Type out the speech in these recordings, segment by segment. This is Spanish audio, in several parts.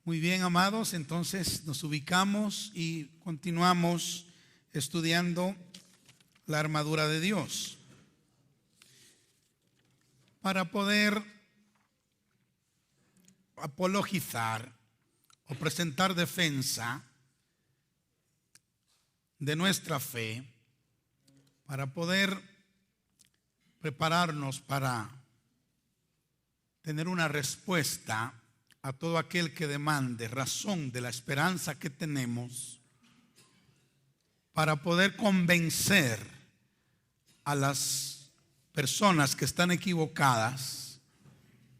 Muy bien, amados, entonces nos ubicamos y continuamos estudiando la armadura de Dios para poder apologizar o presentar defensa de nuestra fe, para poder prepararnos para tener una respuesta a todo aquel que demande razón de la esperanza que tenemos, para poder convencer a las personas que están equivocadas.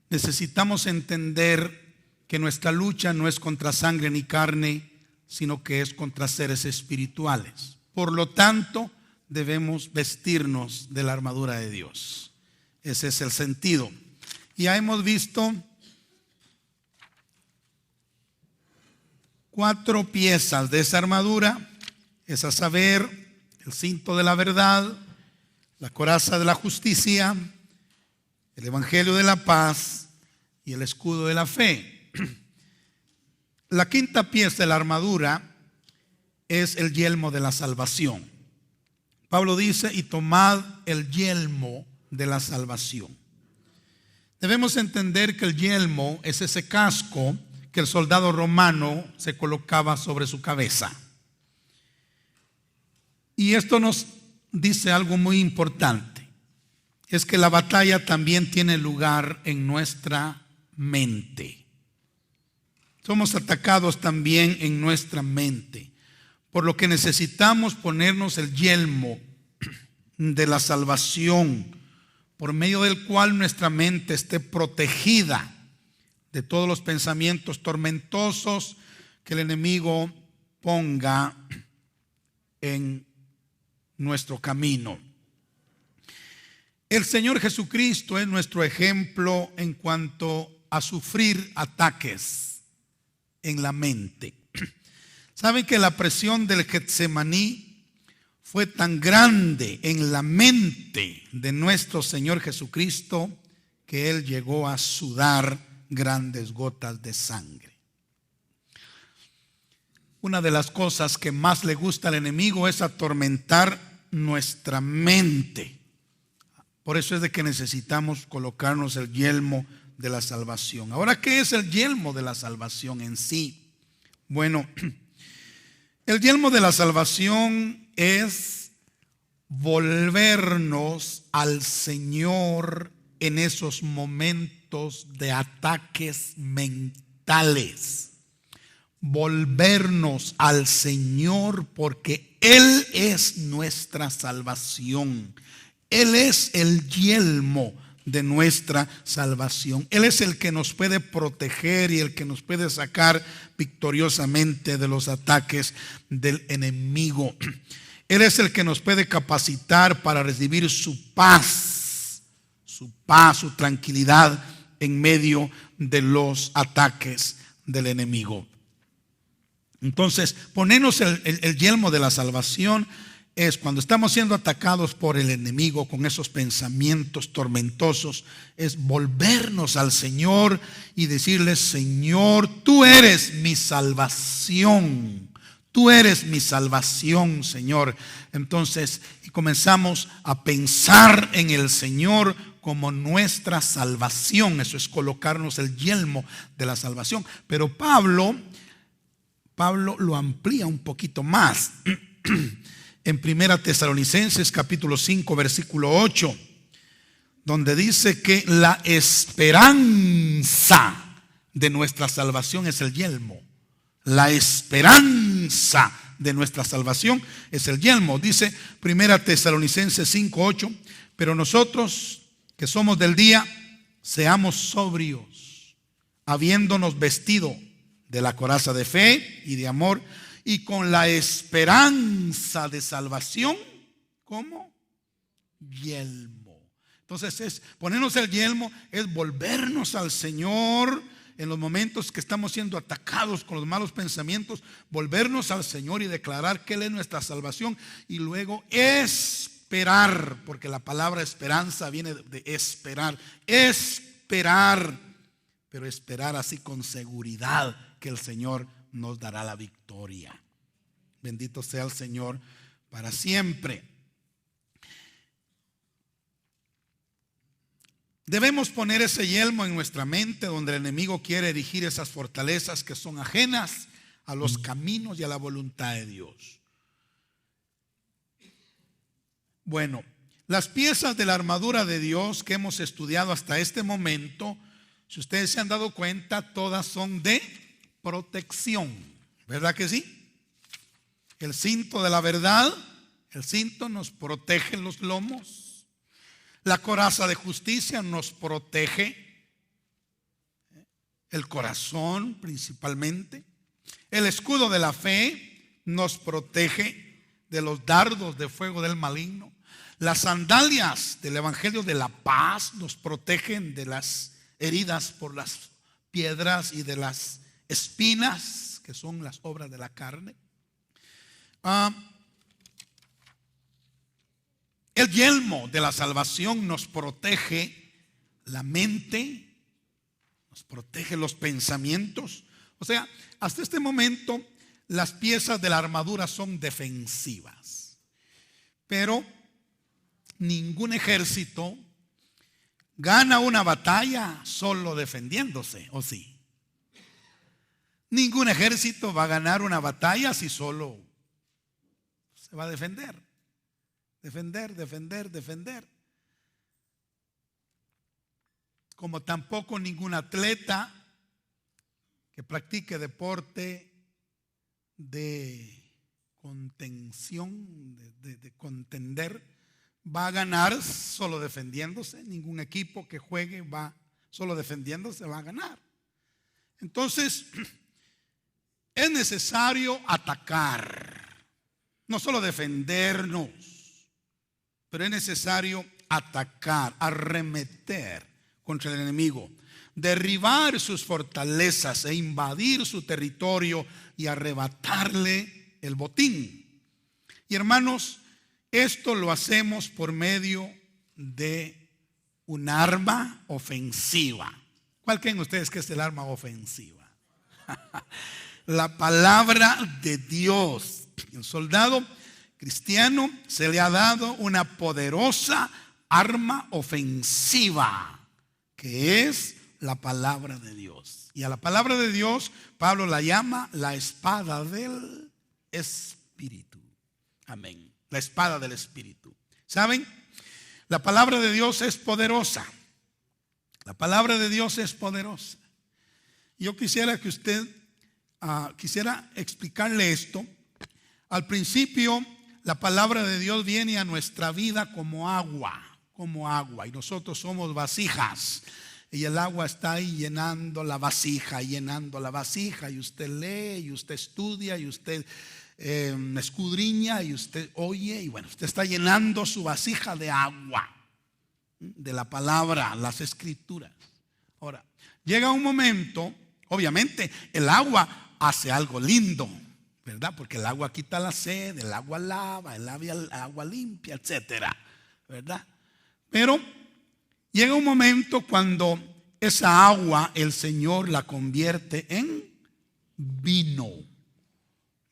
Necesitamos entender que nuestra lucha no es contra sangre ni carne, sino que es contra seres espirituales. Por lo tanto, debemos vestirnos de la armadura de Dios. Ese es el sentido. Ya hemos visto 4 piezas de esa armadura, es a saber, el cinto de la verdad, la coraza de la justicia, el evangelio de la paz y el escudo de la fe. La 5ª pieza de la armadura es el yelmo de la salvación. Pablo dice: y tomad el yelmo de la salvación. Debemos entender que el yelmo es ese casco que el soldado romano se colocaba sobre su cabeza. Y esto nos dice algo muy importante: es que la batalla también tiene lugar en nuestra mente. Somos atacados también en nuestra mente, por lo que necesitamos ponernos el yelmo de la salvación, por medio del cual nuestra mente esté protegida de todos los pensamientos tormentosos que el enemigo ponga en nuestro camino. El Señor Jesucristo es nuestro ejemplo en cuanto a sufrir ataques en la mente. ¿Saben que la presión del Getsemaní fue tan grande en la mente de nuestro Señor Jesucristo que Él llegó a sudar grandes gotas de sangre? Una de las cosas que más le gusta al enemigo es atormentar nuestra mente. Por eso es de que necesitamos colocarnos el yelmo de la salvación. Ahora, ¿qué es el yelmo de la salvación en sí? Bueno, el yelmo de la salvación es volvernos al Señor en esos momentos de ataques mentales. Volvernos al Señor, porque Él es nuestra salvación. Él es el yelmo de nuestra salvación. Él es el que nos puede proteger y el que nos puede sacar victoriosamente de los ataques del enemigo. Él es el que nos puede capacitar para recibir su paz, su tranquilidad en medio de los ataques del enemigo. Entonces, ponernos el yelmo de la salvación es cuando estamos siendo atacados por el enemigo con esos pensamientos tormentosos, es volvernos al Señor y decirle: Señor, tú eres mi salvación. Tú eres mi salvación, Señor. Entonces, y comenzamos a pensar en el Señor como nuestra salvación. Eso es colocarnos el yelmo de la salvación. Pero Pablo lo amplía un poquito más. En 1 Tesalonicenses capítulo 5 versículo 8, donde dice que la esperanza de nuestra salvación es el yelmo. La esperanza de nuestra salvación es el yelmo. Dice 1 Tesalonicenses 5, 8: pero nosotros que somos del día, seamos sobrios, habiéndonos vestido de la coraza de fe y de amor, y con la esperanza de salvación como yelmo. Entonces, ponernos el yelmo es volvernos al Señor en los momentos que estamos siendo atacados con los malos pensamientos, volvernos al Señor y declarar que Él es nuestra salvación, y luego esperar, porque la palabra esperanza viene de esperar, esperar pero esperar así con seguridad que el Señor nos dará la victoria. Bendito sea el Señor para siempre. Debemos poner ese yelmo en nuestra mente donde el enemigo quiere erigir esas fortalezas que son ajenas a los caminos y a la voluntad de Dios. Bueno, las piezas de la armadura de Dios que hemos estudiado hasta este momento, si ustedes se han dado cuenta, todas son de protección, ¿verdad que sí? El cinto de la verdad, el cinto nos protege los lomos. La coraza de justicia nos protege el corazón principalmente. El escudo de la fe nos protege de los dardos de fuego del maligno. Las sandalias del evangelio de la paz nos protegen de las heridas por las piedras y de las espinas, que son las obras de la carne. El yelmo de la salvación nos protege la mente, nos protege los pensamientos. O sea, hasta este momento las piezas de la armadura son defensivas, pero ningún ejército gana una batalla solo defendiéndose, ¿o sí? Ningún ejército va a ganar una batalla si solo se va a defender. Defender. Como tampoco ningún atleta que practique deporte de contención, de contender, va a ganar solo defendiéndose. Ningún equipo que juegue va solo defendiéndose va a ganar. Entonces, es necesario atacar, no solo defendernos, pero es necesario atacar, arremeter contra el enemigo, derribar sus fortalezas e invadir su territorio y arrebatarle el botín. Y hermanos, esto lo hacemos por medio de un arma ofensiva. ¿Cuál creen ustedes que es el arma ofensiva? La palabra de Dios. El soldado cristiano se le ha dado una poderosa arma ofensiva, que es la palabra de Dios. Y a la palabra de Dios Pablo la llama la espada del Espíritu. Amén. La espada del Espíritu. ¿Saben? La palabra de Dios es poderosa. La palabra de Dios es poderosa. Yo quisiera que usted quisiera explicarle esto. Al principio, la palabra de Dios viene a nuestra vida como agua, y nosotros somos vasijas, y el agua está ahí llenando la vasija, y usted lee, y usted estudia, y usted escudriña, y usted oye, y bueno, usted está llenando su vasija de agua, de la palabra, las escrituras. Ahora, llega un momento, obviamente, el agua hace algo lindo, ¿verdad? Porque el agua quita la sed, el agua lava, el agua limpia, etcétera, ¿verdad? Pero llega un momento cuando esa agua el Señor la convierte en vino,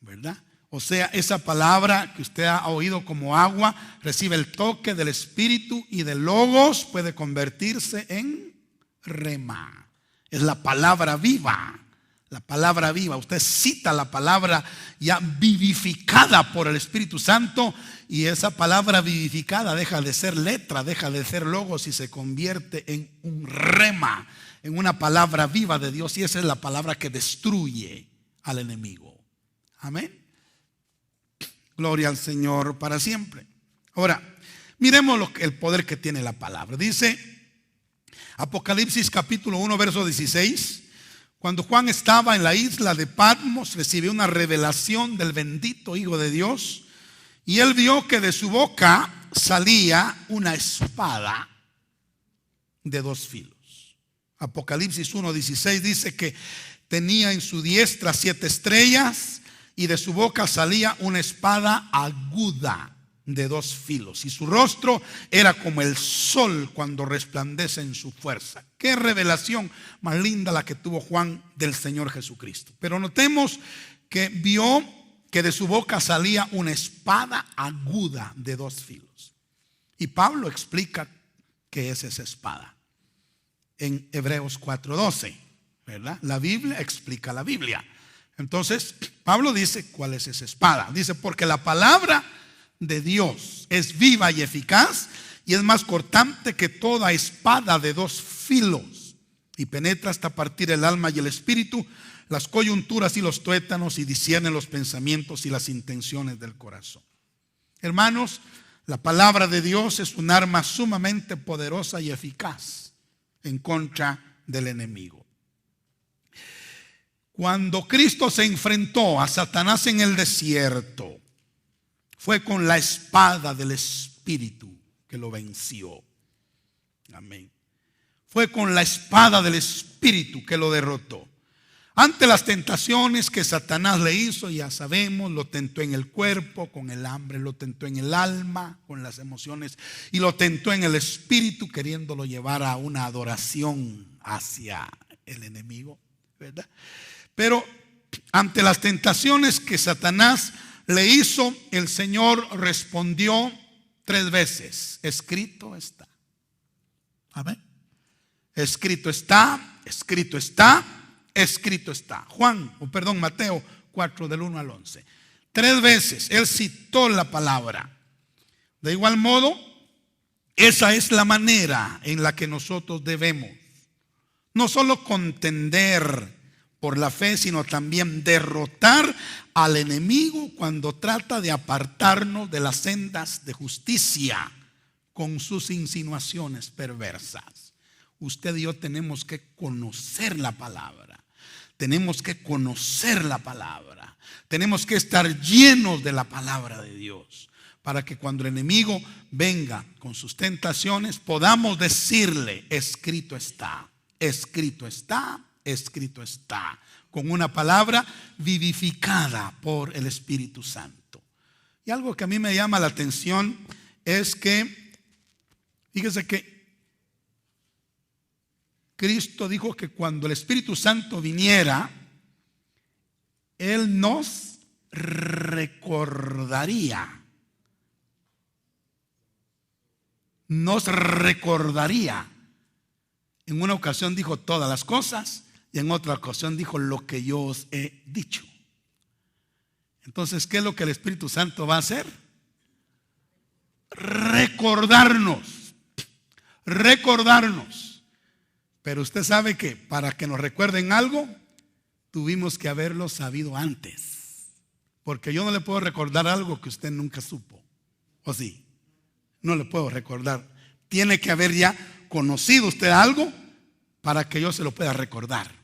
¿verdad? O sea, esa palabra que usted ha oído como agua recibe el toque del Espíritu y del Logos, puede convertirse en rema. Es la palabra viva. La palabra viva, usted cita la palabra ya vivificada por el Espíritu Santo, y esa palabra vivificada deja de ser letra, deja de ser logos y se convierte en un rema, en una palabra viva de Dios, y esa es la palabra que destruye al enemigo. Amén. Gloria al Señor para siempre. Ahora, miremos el poder que tiene la palabra. Dice Apocalipsis capítulo 1 verso 16. Cuando Juan estaba en la isla de Patmos, recibió una revelación del bendito Hijo de Dios, y él vio que de su boca salía una espada de dos filos. Apocalipsis 1:16 dice que tenía en su diestra 7 estrellas, y de su boca salía una espada aguda, de dos filos, y su rostro era como el sol cuando resplandece en su fuerza. Qué revelación más linda la que tuvo Juan del Señor Jesucristo. Pero notemos que vio que de su boca salía una espada aguda de dos filos. Y Pablo explica qué es esa espada en Hebreos 4:12, ¿verdad? La Biblia explica la Biblia. Entonces Pablo dice cuál es esa espada. Dice: porque la palabra de Dios es viva y eficaz, y es más cortante que toda espada de dos filos, y penetra hasta partir el alma y el espíritu, las coyunturas y los tuétanos, y discierne los pensamientos y las intenciones del corazón. Hermanos, la palabra de Dios es un arma sumamente poderosa y eficaz en contra del enemigo. Cuando Cristo se enfrentó a Satanás en el desierto, fue con la espada del Espíritu que lo venció. Amén. Fue con la espada del Espíritu que lo derrotó. Ante las tentaciones que Satanás le hizo, ya sabemos, lo tentó en el cuerpo, con el hambre, lo tentó en el alma, con las emociones, y lo tentó en el espíritu, queriéndolo llevar a una adoración hacia el enemigo, ¿verdad? Pero ante las tentaciones que Satanás le hizo, el Señor respondió 3 veces: escrito está. Amén. Escrito está, escrito está, escrito está. Mateo 4 del 1 al 11. 3 veces él citó la palabra. De igual modo, esa es la manera en la que nosotros debemos no solo contender por la fe, sino también derrotar al enemigo cuando trata de apartarnos de las sendas de justicia con sus insinuaciones perversas. Usted y yo tenemos que conocer la palabra. Tenemos que conocer la palabra. Tenemos que estar llenos de la palabra de Dios, para que cuando el enemigo venga con sus tentaciones podamos decirle: escrito está, escrito está, escrito está, con una palabra vivificada por el Espíritu Santo. Y algo que a mí me llama la atención es que, fíjese que Cristo dijo que cuando el Espíritu Santo viniera, Él nos recordaría. Nos recordaría. En una ocasión dijo todas las cosas, y en otra ocasión dijo lo que yo os he dicho. Entonces, ¿qué es lo que el Espíritu Santo va a hacer? Recordarnos. Recordarnos. Pero usted sabe que para que nos recuerden algo, tuvimos que haberlo sabido antes. Porque yo no le puedo recordar algo que usted nunca supo. ¿O sí? No le puedo recordar. Tiene que haber ya conocido usted algo para que yo se lo pueda recordar.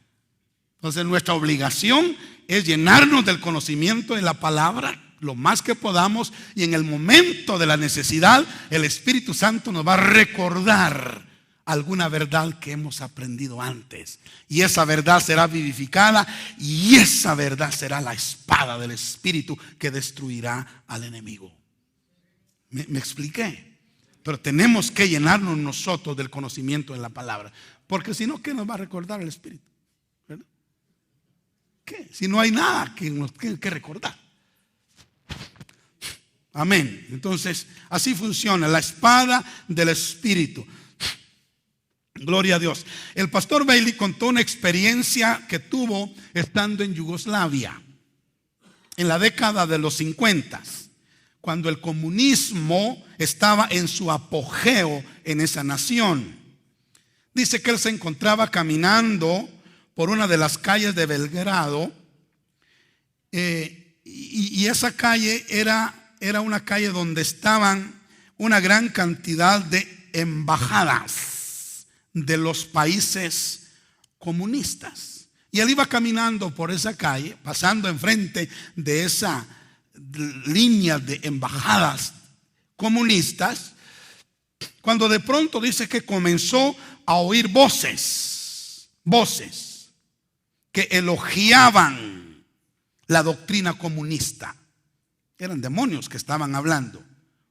Entonces nuestra obligación es llenarnos del conocimiento de la palabra lo más que podamos, y en el momento de la necesidad el Espíritu Santo nos va a recordar alguna verdad que hemos aprendido antes, y esa verdad será vivificada, y esa verdad será la espada del Espíritu que destruirá al enemigo. ¿Me expliqué? Pero tenemos que llenarnos nosotros del conocimiento de la palabra, porque si no, ¿qué nos va a recordar el Espíritu? ¿Verdad? ¿Qué? Si no hay nada que recordar. Amén. Entonces, así funciona la espada del Espíritu. Gloria a Dios. El pastor Bailey contó una experiencia que tuvo estando en Yugoslavia en la década de los 50, cuando el comunismo estaba en su apogeo en esa nación. Dice que él se encontraba caminando por una de las calles de Belgrado, y esa calle era una calle donde estaban una gran cantidad de embajadas de los países comunistas. Y él iba caminando por esa calle, pasando enfrente de esa línea de embajadas comunistas, cuando de pronto dice que comenzó a oír voces que elogiaban la doctrina comunista. Eran demonios que estaban hablando.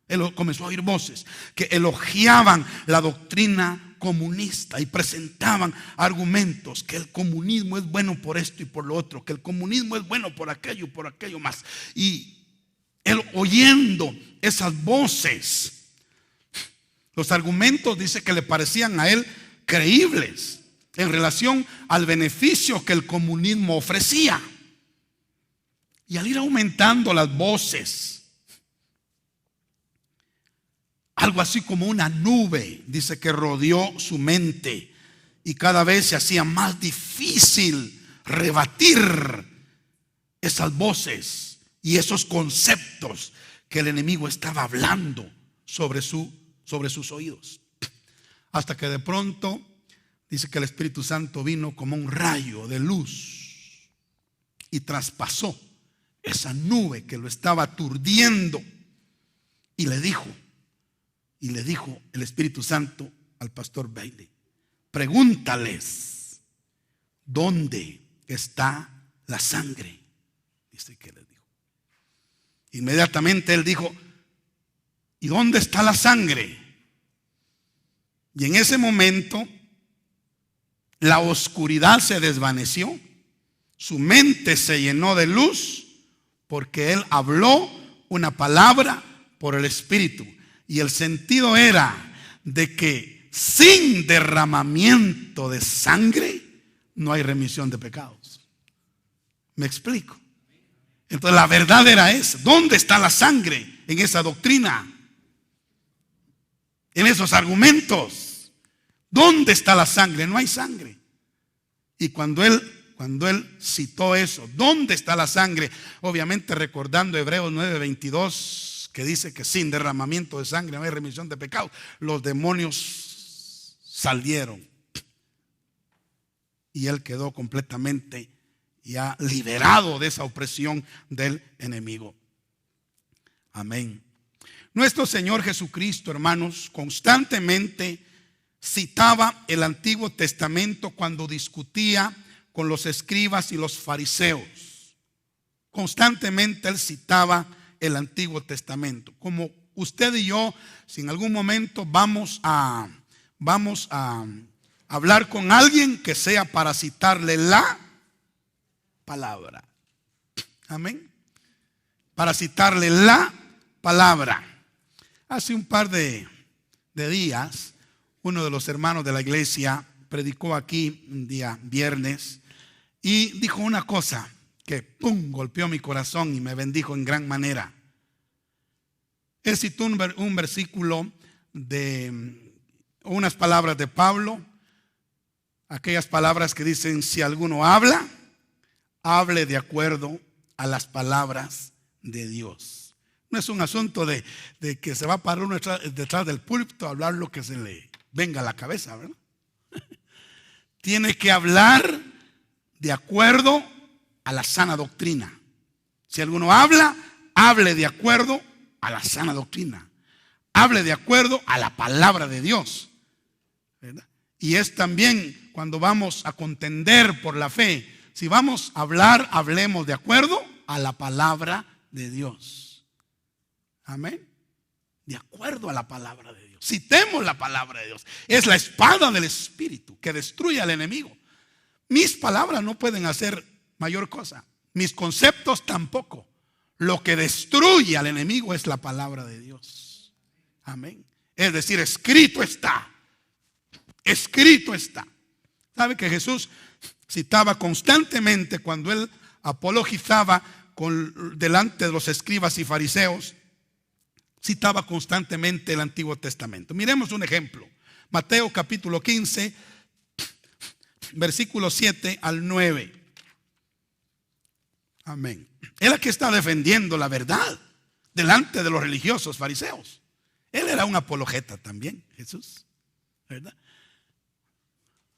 Él comenzó a oír voces que elogiaban la doctrina comunista y presentaban argumentos que el comunismo es bueno por esto y por lo otro, que el comunismo es bueno por aquello más. Y él, oyendo esas voces, los argumentos, dice que le parecían a él creíbles en relación al beneficio que el comunismo ofrecía. Y al ir aumentando las voces, algo así como una nube, dice que rodeó su mente, y cada vez se hacía más difícil rebatir esas voces y esos conceptos que el enemigo estaba hablando sobre sus oídos. Hasta que de pronto dice que el Espíritu Santo vino como un rayo de luz y traspasó esa nube que lo estaba aturdiendo, y le dijo el Espíritu Santo al pastor Bailey: pregúntales dónde está la sangre. Dice que le dijo. Inmediatamente él dijo: ¿y dónde está la sangre? Y en ese momento la oscuridad se desvaneció, su mente se llenó de luz, porque él habló una palabra por el Espíritu. Y el sentido era de que sin derramamiento de sangre no hay remisión de pecados. ¿Me explico? Entonces la verdad era esa. ¿Dónde está la sangre en esa doctrina? En esos argumentos. ¿Dónde está la sangre? No hay sangre. Y cuando él citó eso, ¿dónde está la sangre? Obviamente recordando Hebreos 9:22, que dice que sin derramamiento de sangre no hay remisión de pecados. Los demonios salieron y él quedó completamente ya liberado de esa opresión del enemigo. Amén. Nuestro Señor Jesucristo, hermanos, constantemente citaba el Antiguo Testamento cuando discutía con los escribas y los fariseos. Constantemente él citaba el Antiguo Testamento. Como usted y yo, si en algún momento vamos a hablar con alguien, que sea para citarle la palabra. Amén. Para citarle la palabra. Hace un par de días, uno de los hermanos de la iglesia predicó aquí un día viernes y dijo una cosa que golpeó mi corazón y me bendijo en gran manera. Él citó un versículo de unas palabras de Pablo, aquellas palabras que dicen: si alguno habla, hable de acuerdo a las palabras de Dios. No es un asunto de que se va a parar uno detrás del púlpito a hablar lo que se le venga a la cabeza, ¿verdad? Tiene que hablar de acuerdo a la sana doctrina. Si alguno habla, hable de acuerdo a la sana doctrina. Hable de acuerdo a la palabra de Dios, ¿verdad? Y es también cuando vamos a contender por la fe. Si vamos a hablar, hablemos de acuerdo a la palabra de Dios. Amén. De acuerdo a la palabra de Dios. Citemos la palabra de Dios. Es la espada del Espíritu que destruye al enemigo. Mis palabras no pueden hacer mayor cosa. Mis conceptos tampoco. Lo que destruye al enemigo es la palabra de Dios. Amén. Es decir, escrito está. Escrito está. ¿Sabe que Jesús citaba constantemente cuando él apologizaba delante de los escribas y fariseos? Citaba constantemente el Antiguo Testamento. Miremos un ejemplo. Mateo capítulo 15, versículos 7 al 9. Amén. Él aquí está defendiendo la verdad delante de los religiosos fariseos. Él era un apologeta también, Jesús, ¿verdad?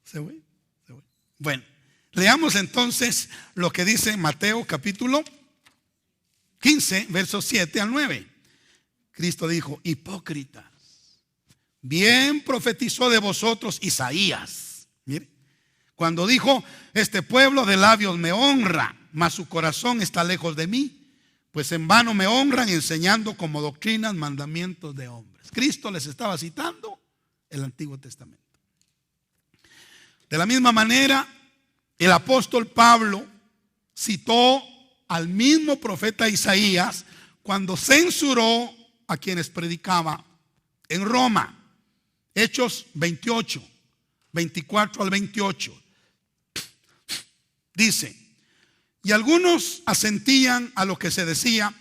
¿Se fue? Bueno, leamos entonces lo que dice Mateo capítulo 15, versos 7 al 9. Cristo dijo: hipócritas, bien profetizó de vosotros Isaías. Mire, cuando dijo: este pueblo de labios me honra, mas su corazón está lejos de mí, pues en vano me honran enseñando como doctrinas mandamientos de hombres. Cristo les estaba citando el Antiguo Testamento. De la misma manera, el apóstol Pablo citó al mismo profeta Isaías cuando censuró a quienes predicaba en Roma. Hechos 28, 24 al 28. Dice: y algunos asentían a lo que se decía,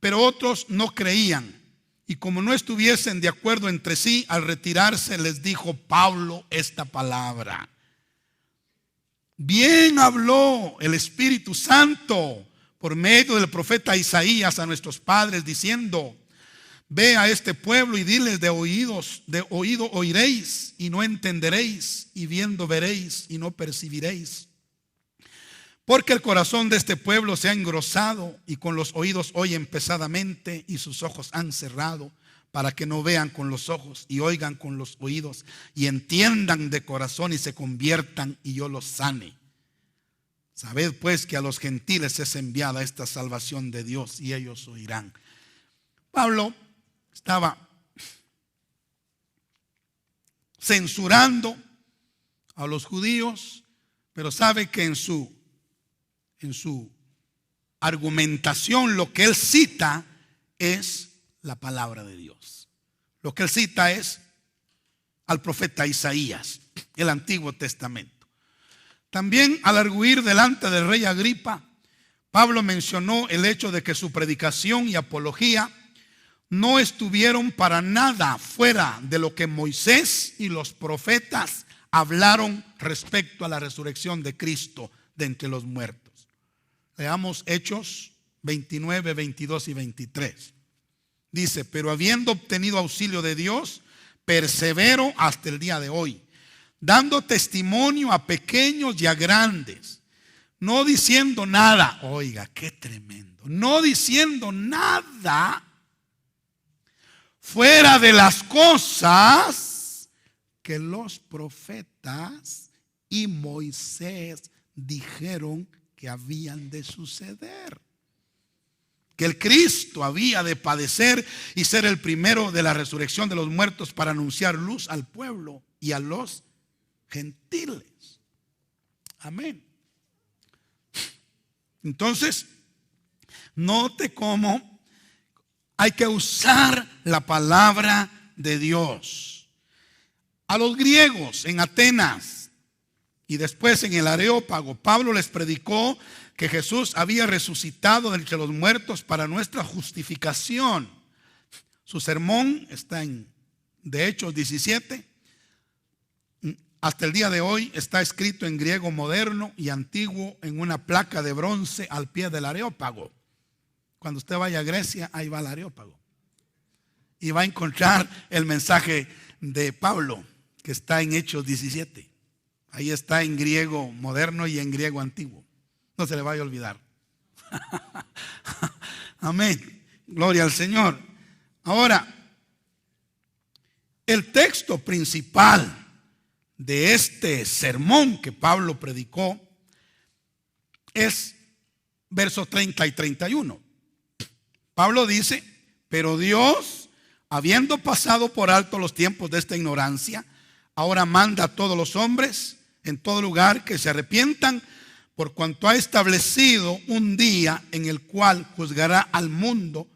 pero otros no creían. Y como no estuviesen de acuerdo entre sí, al retirarse les dijo Pablo esta palabra: bien habló el Espíritu Santo por medio del profeta Isaías a nuestros padres, diciendo: ve a este pueblo y diles de oído oiréis y no entenderéis, y viendo veréis y no percibiréis. Porque el corazón de este pueblo se ha engrosado, y con los oídos oyen pesadamente, y sus ojos han cerrado, para que no vean con los ojos y oigan con los oídos, y entiendan de corazón y se conviertan, y yo los sane. Sabed pues que a los gentiles es enviada esta salvación de Dios, y ellos oirán. Pablo estaba censurando a los judíos, pero sabe que en su argumentación lo que él cita es la palabra de Dios. Lo que él cita es al profeta Isaías, el Antiguo Testamento. También al arguir delante del rey Agripa, Pablo mencionó el hecho de que su predicación y apología no estuvieron para nada fuera de lo que Moisés y los profetas hablaron respecto a la resurrección de Cristo de entre los muertos. Leamos Hechos 29, 22 y 23. Dice: pero habiendo obtenido auxilio de Dios, persevero hasta el día de hoy, dando testimonio a pequeños y a grandes, no diciendo nada. Oiga, qué tremendo. No diciendo nada fuera de las cosas que los profetas y Moisés dijeron que habían de suceder. Que el Cristo había de padecer y ser el primero de la resurrección de los muertos para anunciar luz al pueblo y a los gentiles. Amén. Entonces, note cómo hay que usar la palabra de Dios. A los griegos en Atenas y después en el Areópago, Pablo les predicó que Jesús había resucitado de entre los muertos para nuestra justificación. Su sermón está de Hechos 17. Hasta el día de hoy está escrito en griego moderno y antiguo en una placa de bronce al pie del Areópago. Cuando usted vaya a Grecia, ahí va el Areópago. Y va a encontrar el mensaje de Pablo que está en Hechos 17. Ahí está en griego moderno y en griego antiguo. No se le vaya a olvidar. Amén. Gloria al Señor. Ahora, el texto principal de este sermón que Pablo predicó es versos 30 y 31. Pablo dice: pero Dios, habiendo pasado por alto los tiempos de esta ignorancia, ahora manda a todos los hombres en todo lugar que se arrepientan, por cuanto ha establecido un día en el cual juzgará al mundo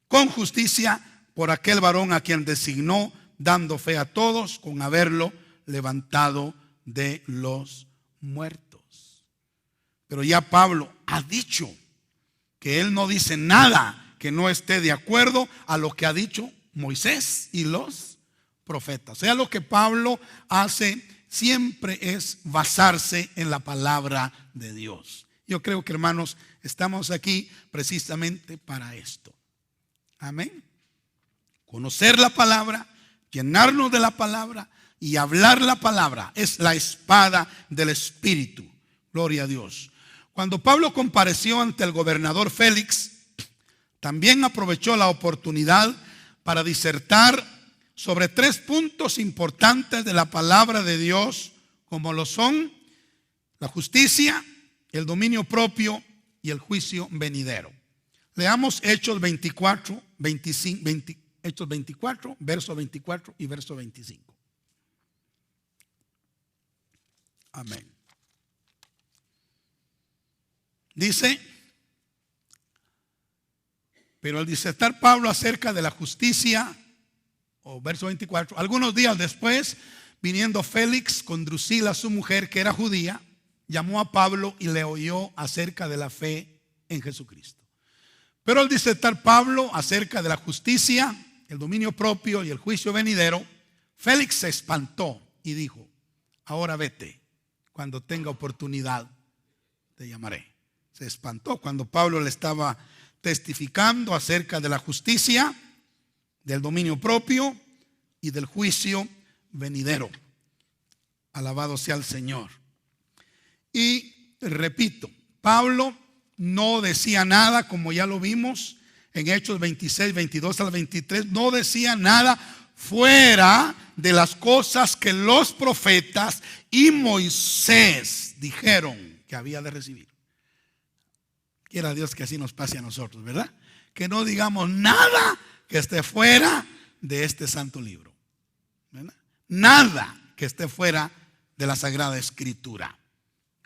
con justicia por aquel varón a quien designó, dando fe a todos con haberlo levantado de los muertos. Pero ya Pablo ha dicho que él no dice nada que no esté de acuerdo a lo que ha dicho Moisés y los profetas. O sea, lo que Pablo hace siempre es basarse en la palabra de Dios. Yo creo que, hermanos, estamos aquí precisamente para esto. Amén. Conocer la palabra, llenarnos de la palabra y hablar la palabra es la espada del Espíritu. Gloria a Dios. Cuando Pablo compareció ante el gobernador Félix, también aprovechó la oportunidad para disertar sobre 3 puntos importantes de la palabra de Dios, como lo son la justicia, el dominio propio y el juicio venidero. Leamos Hechos 24, 25, Hechos 24, verso 24 y verso 25. Amén. Dice: pero al disertar Pablo acerca de la justicia, o verso 24, algunos días después, viniendo Félix con Drusila su mujer, que era judía, llamó a Pablo y le oyó acerca de la fe en Jesucristo. Pero al disertar Pablo acerca de la justicia, el dominio propio y el juicio venidero, Félix se espantó y dijo: ahora vete, cuando tenga oportunidad te llamaré. Se espantó cuando Pablo le estaba testificando acerca de la justicia, del dominio propio y del juicio venidero. Alabado sea el Señor. Y repito, Pablo no decía nada, como ya lo vimos en Hechos 26, 22 al 23, no decía nada fuera de las cosas que los profetas y Moisés dijeron que había de recibir. Quiera Dios que así nos pase a nosotros, ¿verdad? Que no digamos nada que esté fuera de este santo libro, ¿verdad? Nada que esté fuera de la Sagrada Escritura.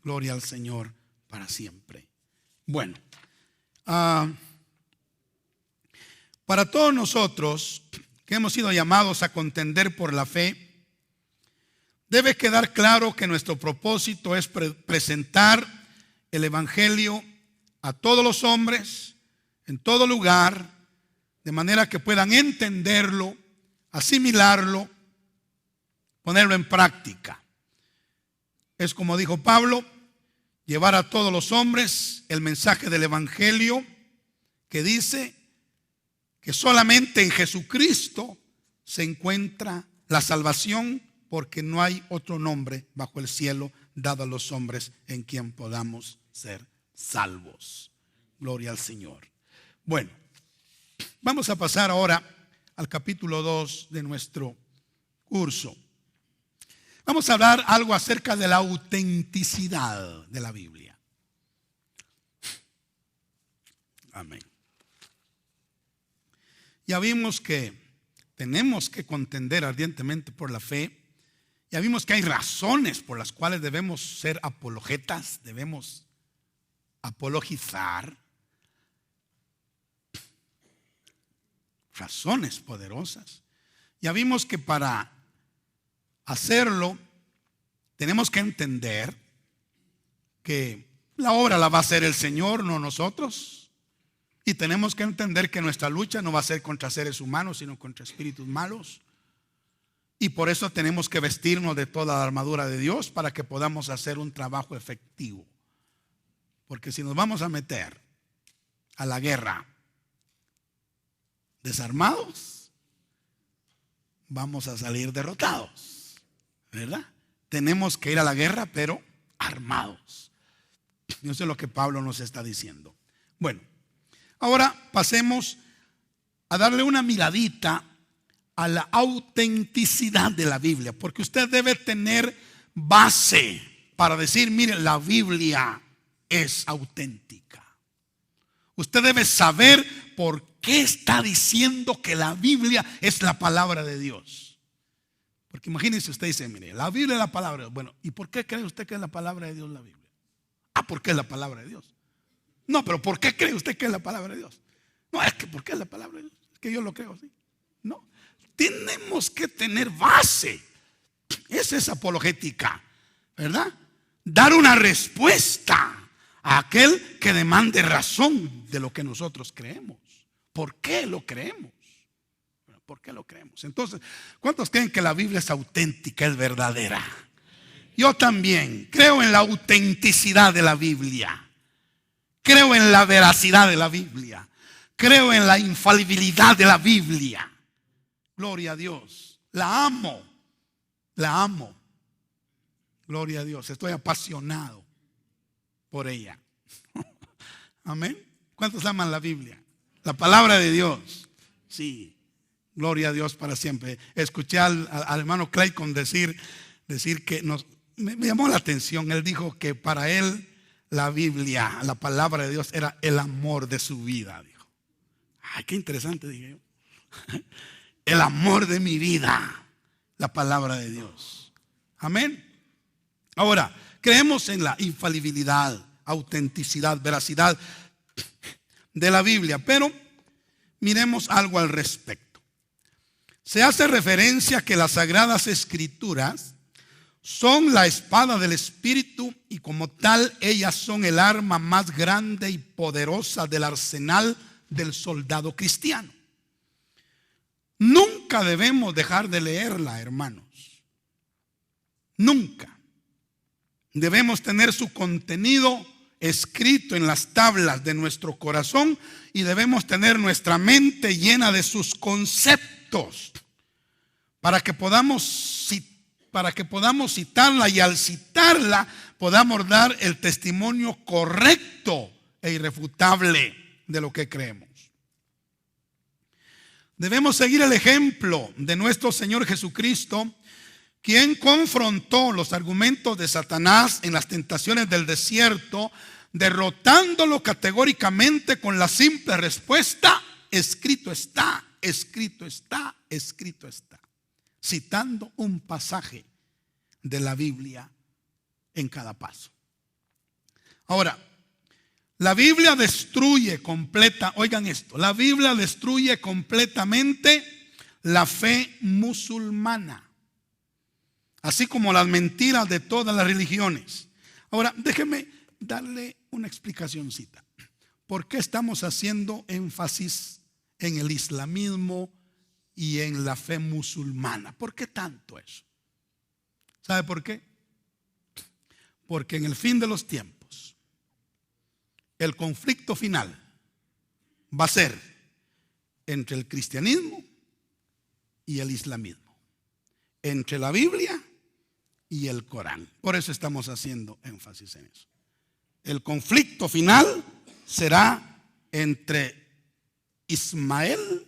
Gloria al Señor para siempre. Bueno, para todos nosotros que hemos sido llamados a contender por la fe, debe quedar claro que nuestro propósito es presentar el Evangelio a todos los hombres, en todo lugar, de manera que puedan entenderlo, asimilarlo, ponerlo en práctica. Es como dijo Pablo: llevar a todos los hombres el mensaje del Evangelio, que dice que solamente en Jesucristo se encuentra la salvación, porque no hay otro nombre bajo el cielo dado a los hombres en quien podamos ser salvos. Gloria al Señor. Bueno, vamos a pasar ahora al capítulo 2 de nuestro curso. Vamos a hablar algo acerca de la autenticidad de la Biblia. Amén. Ya vimos que tenemos que contender ardientemente por la fe. Ya vimos que hay razones por las cuales debemos ser apologetas, debemos apologizar. Razones poderosas. Ya vimos que para hacerlo tenemos que entender que la obra la va a hacer el Señor, no nosotros. Y tenemos que entender que nuestra lucha no va a ser contra seres humanos, sino contra espíritus malos. Y por eso tenemos que vestirnos de toda la armadura de Dios, para que podamos hacer un trabajo efectivo. Porque si nos vamos a meter a la guerra desarmados, vamos a salir derrotados, ¿verdad? Tenemos que ir a la guerra, pero armados. Eso es lo que Pablo nos está diciendo. Bueno, ahora pasemos a darle una miradita a la autenticidad de la Biblia, porque usted debe tener base para decir: mire, la Biblia es auténtica. Usted debe saber por qué está diciendo que la Biblia es la palabra de Dios. Porque imagínese, usted dice: mire, la Biblia es la palabra de Dios. Bueno, ¿y por qué cree usted que es la palabra de Dios la Biblia? Porque es la palabra de Dios. No, pero ¿por qué cree usted que es la palabra de Dios? No, es que ¿por qué es la palabra de Dios? Es que yo lo creo así. No, tenemos que tener base. Esa es apologética, ¿verdad? Dar una respuesta a aquel que demande razón de lo que nosotros creemos. ¿Por qué lo creemos? ¿Por qué lo creemos? Entonces, ¿cuántos creen que la Biblia es auténtica, es verdadera? Yo también creo en la autenticidad de la Biblia. Creo en la veracidad de la Biblia. Creo en la infalibilidad de la Biblia. Gloria a Dios. La amo. La amo. Gloria a Dios. Estoy apasionado por ella. Amén. ¿Cuántos aman la Biblia? La palabra de Dios. Sí. Gloria a Dios para siempre. Escuché al hermano Clayton decir que me llamó la atención. Él dijo que para él la Biblia, la palabra de Dios, era el amor de su vida, dijo. Ay, qué interesante, dije yo. El amor de mi vida, la palabra de Dios. Amén. Ahora, creemos en la infalibilidad, autenticidad, veracidad de la Biblia, pero miremos algo al respecto. Se hace referencia a que las Sagradas Escrituras son la espada del Espíritu y como tal ellas son el arma más grande y poderosa del arsenal del soldado cristiano. Nunca debemos dejar de leerla, hermanos. Nunca. Debemos tener su contenido escrito en las tablas de nuestro corazón y debemos tener nuestra mente llena de sus conceptos para que podamos citarla y al citarla podamos dar el testimonio correcto e irrefutable de lo que creemos. Debemos seguir el ejemplo de nuestro Señor Jesucristo, quien confrontó los argumentos de Satanás en las tentaciones del desierto, derrotándolo categóricamente con la simple respuesta: escrito está, escrito está, escrito está, citando un pasaje de la Biblia en cada paso. Ahora, la Biblia destruye oigan esto, la Biblia destruye completamente la fe musulmana, así como las mentiras de todas las religiones. Ahora, déjeme darle una explicacióncita. ¿Por qué estamos haciendo énfasis en el islamismo y en la fe musulmana? ¿Por qué tanto eso? ¿Sabe por qué? Porque en el fin de los tiempos, el conflicto final va a ser entre el cristianismo y el islamismo, entre la Biblia y el Corán. Por eso estamos haciendo énfasis en eso. El conflicto final será entre Ismael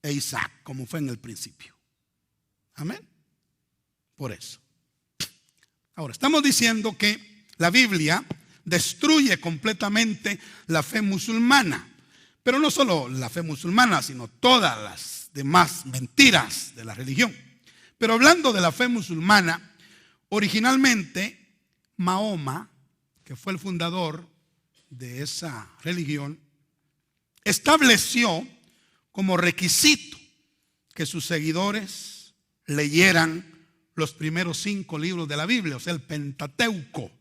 e Isaac, como fue en el principio. Amén. Por eso. Ahora, estamos diciendo que la Biblia destruye completamente la fe musulmana, pero no solo la fe musulmana, sino todas las demás mentiras de la religión. Pero hablando de la fe musulmana, originalmente Mahoma, que fue el fundador de esa religión, estableció como requisito que sus seguidores leyeran los primeros 5 libros de la Biblia, o sea, el Pentateuco.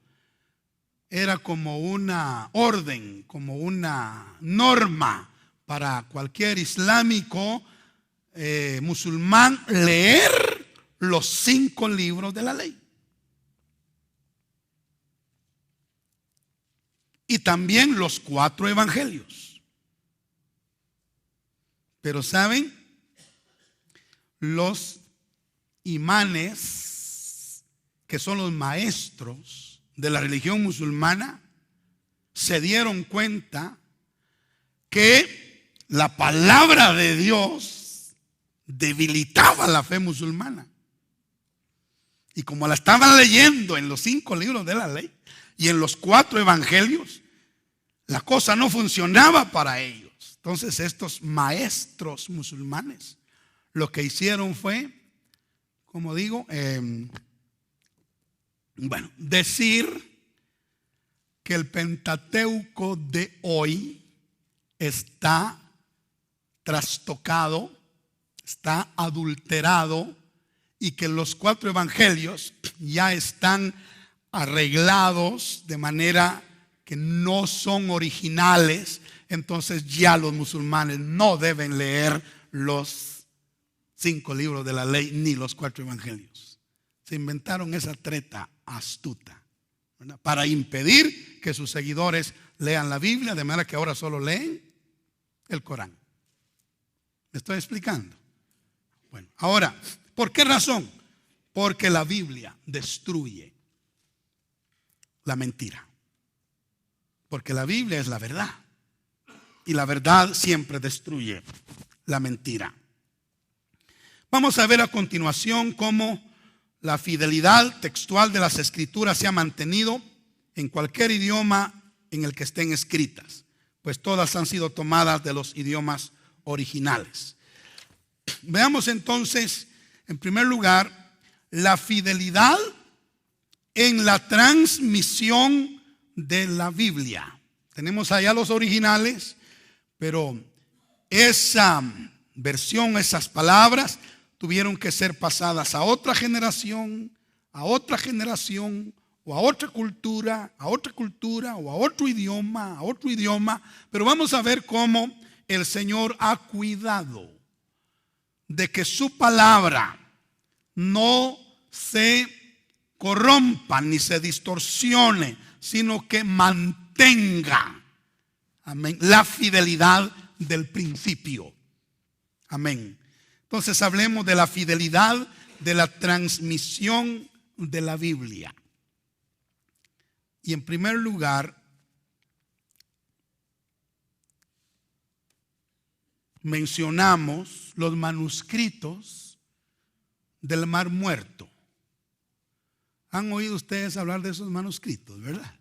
Era como una orden, como una norma para cualquier islámico musulmán leer los 5 libros de la ley. Y también los 4 evangelios. Pero ¿saben? Los imanes, que son los maestros de la religión musulmana, se dieron cuenta que la palabra de Dios debilitaba la fe musulmana. Y como la estaban leyendo en los 5 libros de la ley y en los 4 evangelios, la cosa no funcionaba para ellos. Entonces estos maestros musulmanes lo que hicieron fue, como digo, decir que el Pentateuco de hoy está trastocado, está adulterado, y que los 4 evangelios ya están arreglados de manera que no son originales. Entonces ya los musulmanes no deben leer los 5 libros de la ley ni los 4 evangelios. Se inventaron esa treta astuta, ¿verdad?, para impedir que sus seguidores lean la Biblia, de manera que ahora solo leen el Corán. ¿Me estoy explicando? Bueno, ahora, ¿por qué razón? Porque la Biblia destruye la mentira. Porque la Biblia es la verdad. Y la verdad siempre destruye la mentira. Vamos a ver a continuación cómo la fidelidad textual de las Escrituras se ha mantenido en cualquier idioma en el que estén escritas. pues todas han sido tomadas de los idiomas originales. Veamos entonces, en primer lugar, la fidelidad en la transmisión de la Biblia. Tenemos allá los originales, pero esa versión, esas palabras tuvieron que ser pasadas a otra generación, o a otra cultura, o a otro idioma. Pero vamos a ver cómo el Señor ha cuidado de que su palabra no se corrompa ni se distorsione, sino que mantenga, amén, la fidelidad del principio. Amén. Entonces hablemos de la fidelidad de la transmisión de la Biblia. Y en primer lugar, mencionamos los manuscritos del Mar Muerto. ¿Han oído ustedes hablar de esos manuscritos, verdad?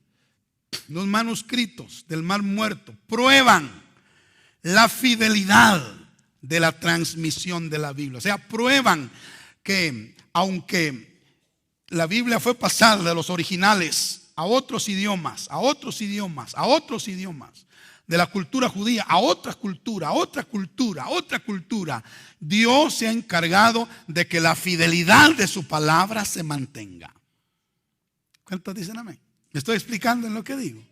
Los manuscritos del Mar Muerto prueban la fidelidad de la transmisión de la Biblia. O sea, prueban que aunque la Biblia fue pasada de los originales a otros idiomas, de la cultura judía a otra cultura, Dios se ha encargado de que la fidelidad de su palabra se mantenga. ¿Cuántos dicen amén? ¿Me estoy explicando en lo que digo?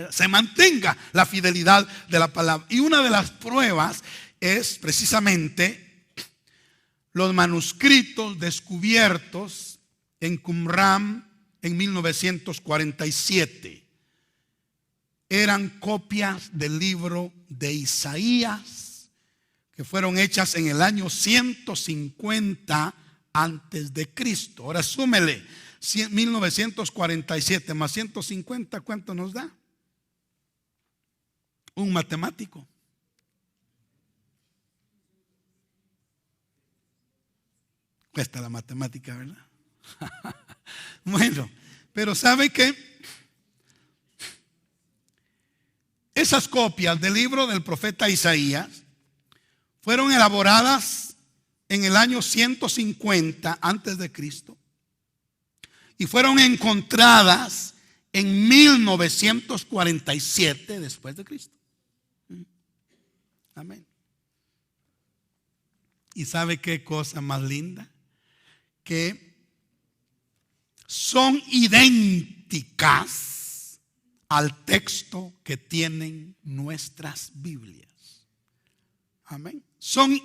Se mantenga la fidelidad de la palabra. Y una de las pruebas es precisamente los manuscritos descubiertos en Qumran en 1947. Eran copias del libro de Isaías que fueron hechas en el año 150 antes de Cristo. Ahora súmele 1947 más 150, ¿cuánto nos da? Un matemático. Cuesta la matemática, ¿verdad? Bueno, pero ¿sabe qué? Esas copias del libro del profeta Isaías fueron elaboradas en el año 150 antes de Cristo y fueron encontradas en 1947 después de Cristo. Amén. ¿Y sabe qué cosa más linda? Que son idénticas al texto que tienen nuestras Biblias. Amén. Son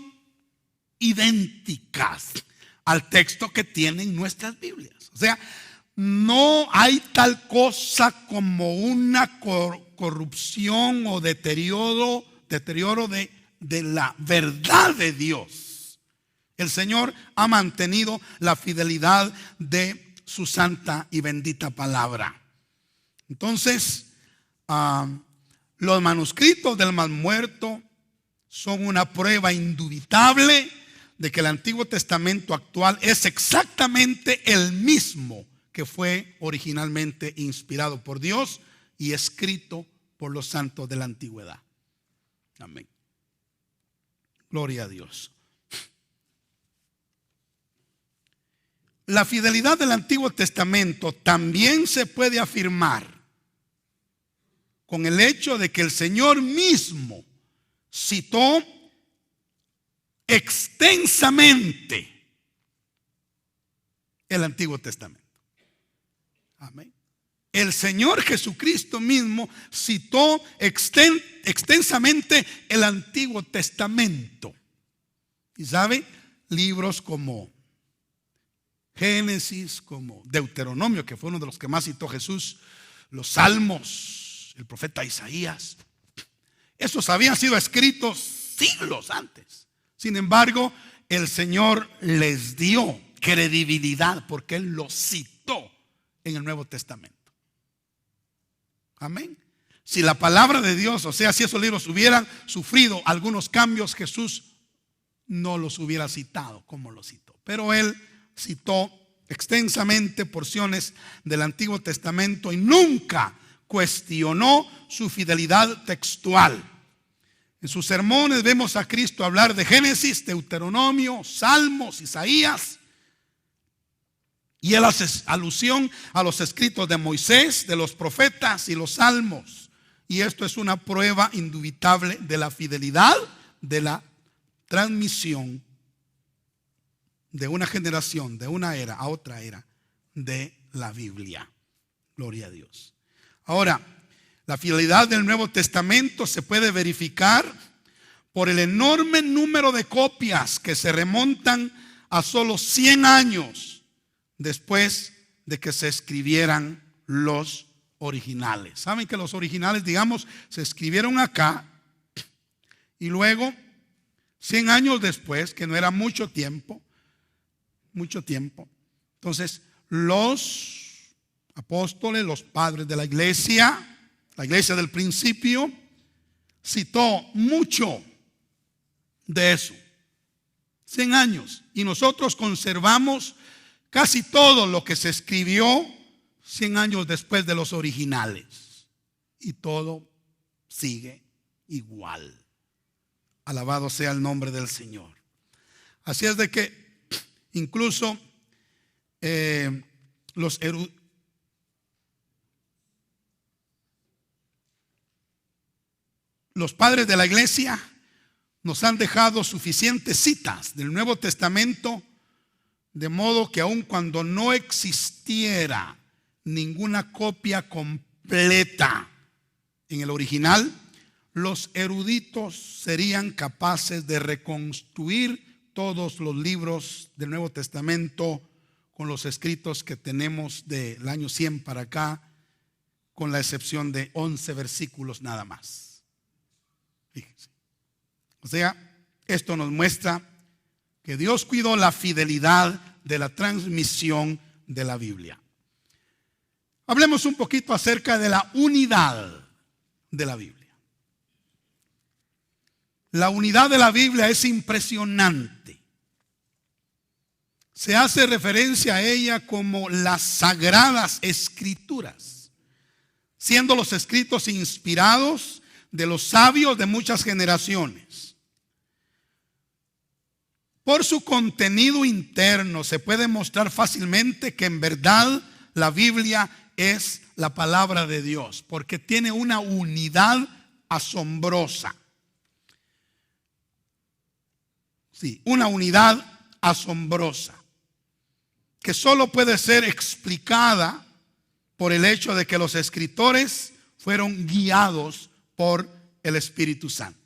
idénticas al texto que tienen nuestras Biblias. O sea, no hay tal cosa como una corrupción o deterioro de la verdad de Dios. El Señor ha mantenido la fidelidad de su santa y bendita palabra. Entonces, los manuscritos del Mar Muerto son una prueba indubitable de que el Antiguo Testamento actual es exactamente el mismo que fue originalmente inspirado por Dios y escrito por los santos de la antigüedad. Amén. Gloria a Dios. La fidelidad del Antiguo Testamento también se puede afirmar con el hecho de que el Señor mismo citó extensamente el Antiguo Testamento. Amén. El Señor Jesucristo mismo citó extensamente el Antiguo Testamento. Y sabe, libros como Génesis, como Deuteronomio, que fue uno de los que más citó Jesús, los Salmos, el profeta Isaías, esos habían sido escritos siglos antes. Sin embargo, el Señor les dio credibilidad porque Él los citó en el Nuevo Testamento. Amén. Si la palabra de Dios, o sea, si esos libros hubieran sufrido algunos cambios, Jesús no los hubiera citado como los citó. Pero Él citó extensamente porciones del Antiguo Testamento y nunca cuestionó su fidelidad textual. En sus sermones vemos a Cristo hablar de Génesis, Deuteronomio, Salmos, Isaías. Y él hace alusión a los escritos de Moisés, de los profetas y los salmos. Y esto es una prueba indubitable de la fidelidad de la transmisión de una generación, de una era a otra era, de la Biblia. Gloria a Dios. Ahora, la fidelidad del Nuevo Testamento se puede verificar por el enorme número de copias que se remontan a solo 100 años después de que se escribieran los originales. Saben que los originales, digamos, se escribieron acá y luego 100 años después, que no era mucho tiempo. Entonces, los apóstoles, los padres de la iglesia del principio, citó mucho de eso. 100 años. Y nosotros conservamos casi todo lo que se escribió 100 años después de los originales. Y todo sigue igual. Alabado sea el nombre del Señor. Así es de que incluso los padres de la iglesia nos han dejado suficientes citas del Nuevo Testamento, de modo que aun cuando no existiera ninguna copia completa en el original, los eruditos serían capaces de reconstruir todos los libros del Nuevo Testamento con los escritos que tenemos del año 100 para acá, con la excepción de 11 versículos nada más. Fíjense. O sea, esto nos muestra que Dios cuidó la fidelidad de la transmisión de la Biblia. Hablemos un poquito acerca de la unidad de la Biblia. La unidad de la Biblia es impresionante. Se hace referencia a ella como las sagradas escrituras, siendo los escritos inspirados de los sabios de muchas generaciones. Por su contenido interno se puede mostrar fácilmente que en verdad la Biblia es la palabra de Dios, porque tiene una unidad asombrosa. Sí, una unidad asombrosa que solo puede ser explicada por el hecho de que los escritores fueron guiados por el Espíritu Santo.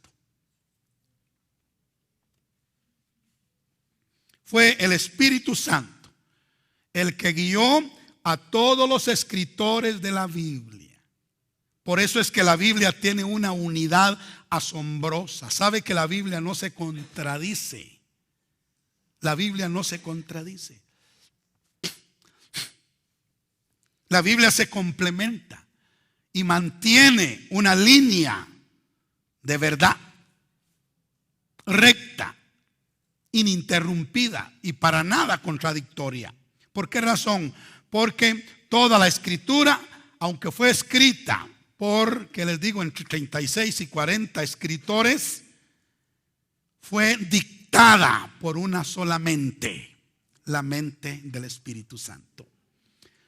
Fue el Espíritu Santo el que guió a todos los escritores de la Biblia. Por eso es que la Biblia tiene una unidad asombrosa. Sabe que la Biblia no se contradice. La Biblia no se contradice. La Biblia se complementa y mantiene una línea de verdad recta, ininterrumpida y para nada contradictoria. ¿Por qué razón? Porque toda la escritura, aunque fue escrita por, que les digo, entre 36 y 40 escritores, fue dictada por una sola mente, la mente del Espíritu Santo.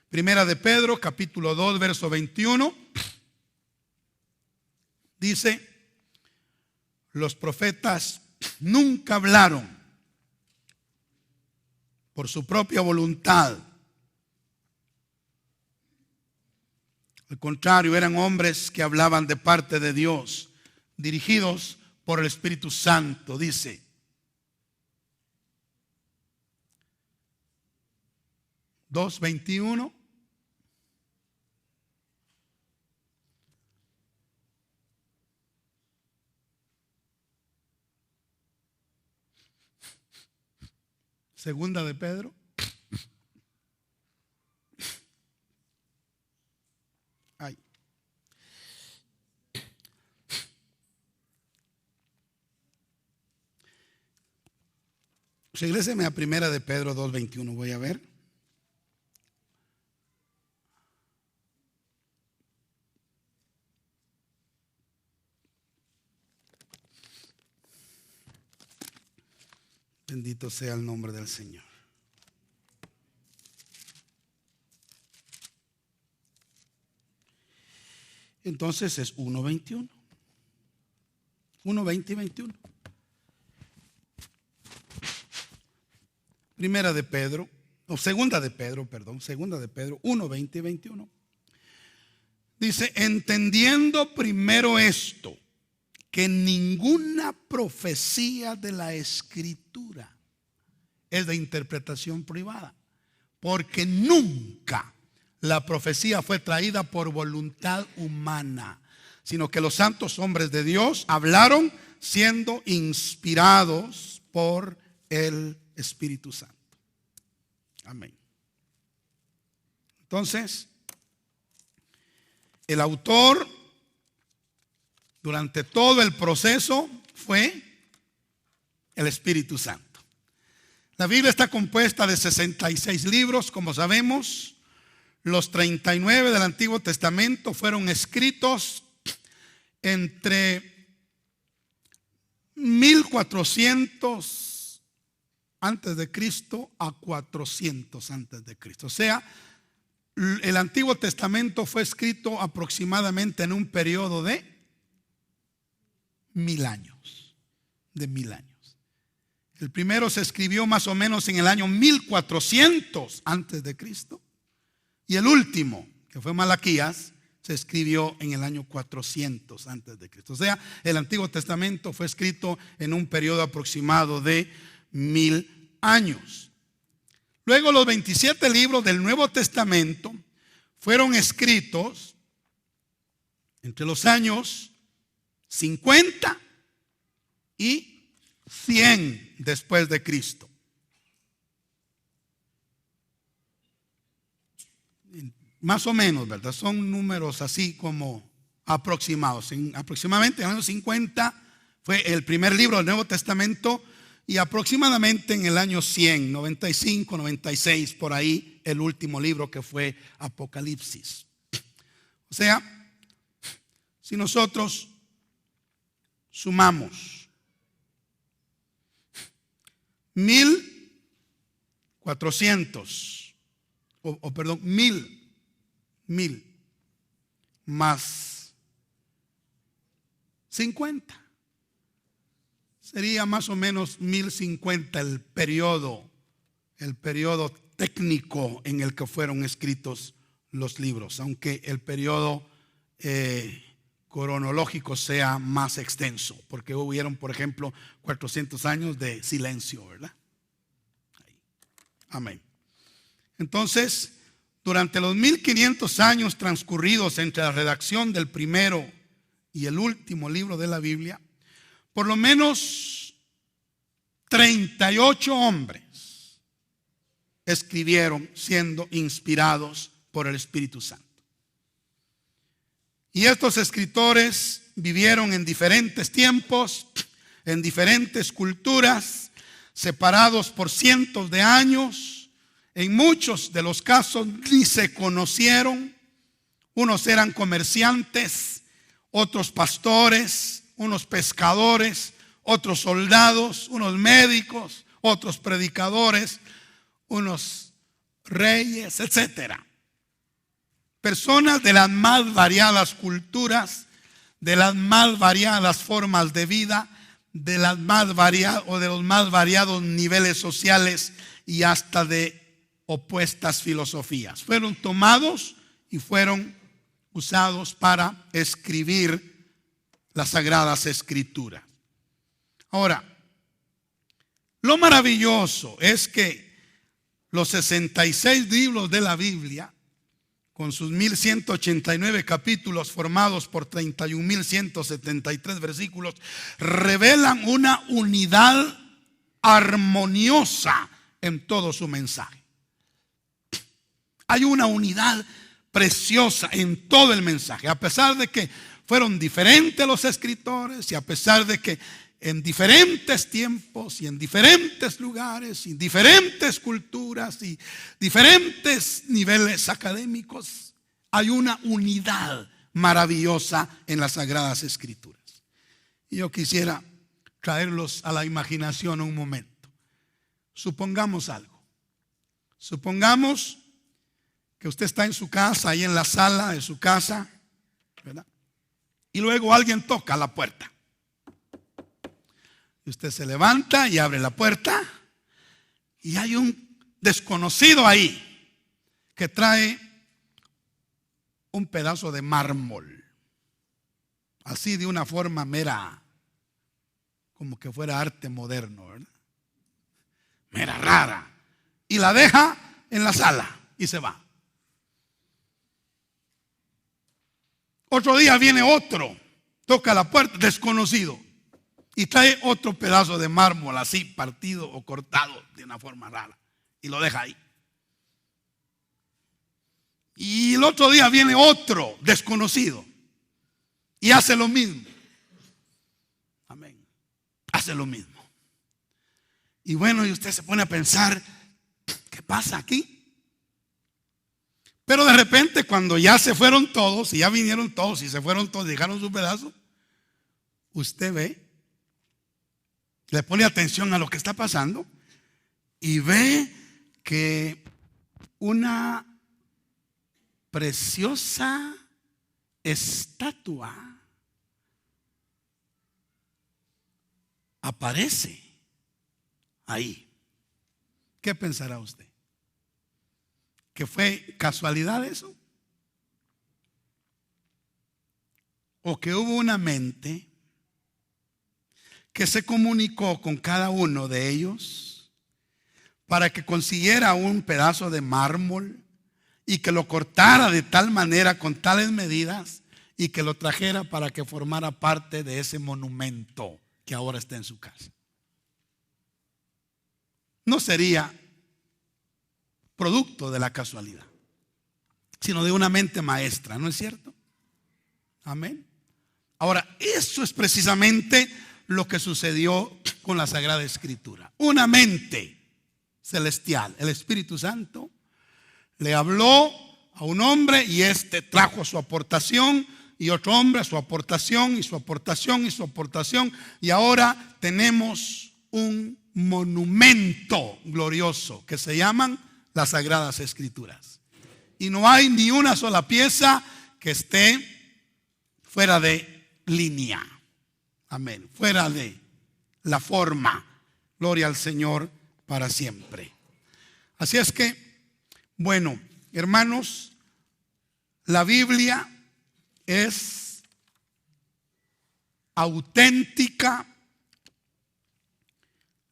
Primera de Pedro, capítulo 2, verso 21, dice: los profetas nunca hablaron por su propia voluntad. Al contrario, eran hombres que hablaban de parte de Dios, dirigidos por el Espíritu Santo, dice. Dos 21. Segunda de Pedro. Ay. Regréseme a Primera de Pedro 2:21, voy a ver. Bendito sea el nombre del Señor. Entonces es 1:21. 1:20 y 21. Segunda de Pedro, 1:20 y 21. Dice, entendiendo primero esto, que ninguna profecía de la Escritura es de interpretación privada, porque nunca la profecía fue traída por voluntad humana, sino que los santos hombres de Dios hablaron siendo inspirados por el Espíritu Santo. Amén. Entonces, el autor durante todo el proceso fue el Espíritu Santo. La Biblia está compuesta de 66 libros, como sabemos. Los 39 del Antiguo Testamento fueron escritos entre 1400 antes de Cristo a 400 antes de Cristo. O sea, el Antiguo Testamento fue escrito aproximadamente en un periodo de 1000 años. De 1000 años. El primero se escribió más o menos en el año 1400 antes de Cristo. Y el último, que fue Malaquías, se escribió en el año 400 antes de Cristo. O sea, el Antiguo Testamento fue escrito en un periodo aproximado de 1000 años. Luego los 27 libros del Nuevo Testamento fueron escritos entre los años 50 y 100 después de Cristo. Más o menos, ¿verdad? Son números así como aproximados. Aproximadamente en el año 50 fue el primer libro del Nuevo Testamento y aproximadamente en el año 100, 95, 96, por ahí, el último libro que fue Apocalipsis. O sea, si nosotros sumamos 1000 más 50, sería más o menos 1050 el periodo técnico en el que fueron escritos los libros, aunque el periodo cronológico sea más extenso, porque hubieron, por ejemplo, 400 años de silencio, ¿verdad? Amén. Entonces, durante los 1500 años transcurridos entre la redacción del primero y el último libro de la Biblia, por lo menos 38 hombres escribieron siendo inspirados por el Espíritu Santo. Y estos escritores vivieron en diferentes tiempos, en diferentes culturas, separados por cientos de años. En muchos de los casos ni se conocieron. Unos eran comerciantes, otros pastores, unos pescadores, otros soldados, unos médicos, otros predicadores, unos reyes, etcétera. Personas de las más variadas culturas, de las más variadas formas de vida, de los más variados niveles sociales y hasta de opuestas filosofías. Fueron tomados y fueron usados para escribir las Sagradas Escrituras. Ahora, lo maravilloso es que los 66 libros de la Biblia, con sus 1189 capítulos formados por 31.173 versículos, revelan una unidad armoniosa en todo su mensaje. Hay una unidad preciosa en todo el mensaje, a pesar de que fueron diferentes los escritores y a pesar de que en diferentes tiempos y en diferentes lugares y diferentes culturas y diferentes niveles académicos, hay una unidad maravillosa en las Sagradas Escrituras. Y yo quisiera traerlos a la imaginación un momento. supongamos algo. Supongamos que usted está en su casa, ahí en la sala de su casa, ¿verdad? Y luego alguien toca la puerta. Y usted se levanta y abre la puerta y hay un desconocido ahí que trae un pedazo de mármol, así de una forma mera, como que fuera arte moderno, ¿verdad? Mera rara. Y la deja en la sala y se va. Otro día viene otro, toca la puerta, desconocido, y trae otro pedazo de mármol así partido o cortado de una forma rara y lo deja ahí. Y el otro día viene otro desconocido y hace lo mismo. Amén. Hace lo mismo. Y bueno, y usted se pone a pensar, ¿qué pasa aquí? Pero de repente cuando ya se fueron todos, y ya vinieron todos y se fueron todos, dejaron su pedazo, usted ve, le pone atención a lo que está pasando y ve que una preciosa estatua aparece ahí. ¿Qué pensará usted? ¿Que fue casualidad eso? ¿O que hubo una mente que se comunicó con cada uno de ellos para que consiguiera un pedazo de mármol y que lo cortara de tal manera, con tales medidas, y que lo trajera para que formara parte de ese monumento que ahora está en su casa? No sería producto de la casualidad, sino de una mente maestra, ¿no es cierto? Amén. Ahora, eso es precisamente lo que sucedió con la Sagrada Escritura. Una mente celestial, el Espíritu Santo, le habló a un hombre y éste trajo su aportación, y otro hombre su aportación, y su aportación, y su aportación, y ahora tenemos un monumento glorioso que se llaman las Sagradas Escrituras. Y no hay ni una sola pieza que esté fuera de línea. Amén. Fuera de la forma. Gloria al Señor para siempre. Así es que, bueno, hermanos, la Biblia es auténtica.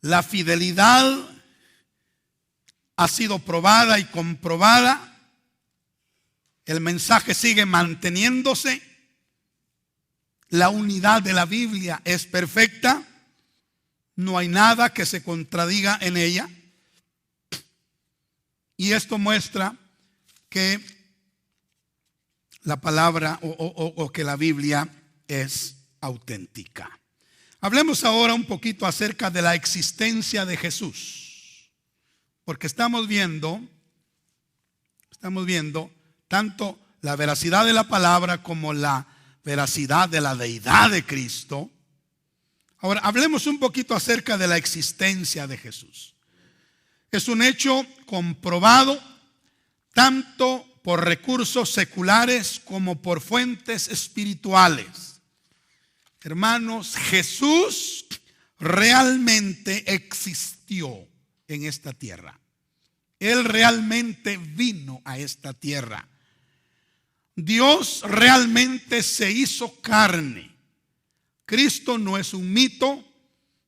La fidelidad ha sido probada y comprobada. El mensaje sigue manteniéndose. La unidad de la Biblia es perfecta. No hay nada que se contradiga en ella. Y esto muestra que la palabra o que la Biblia es auténtica. Hablemos ahora un poquito acerca de la existencia de Jesús. Porque estamos viendo tanto la veracidad de la palabra como la veracidad de la deidad de Cristo. Ahora, hablemos un poquito acerca de la existencia de Jesús. Es un hecho comprobado tanto por recursos seculares como por fuentes espirituales. Hermanos, Jesús realmente existió en esta tierra. Él realmente vino a esta tierra. Dios realmente se hizo carne. Cristo no es un mito.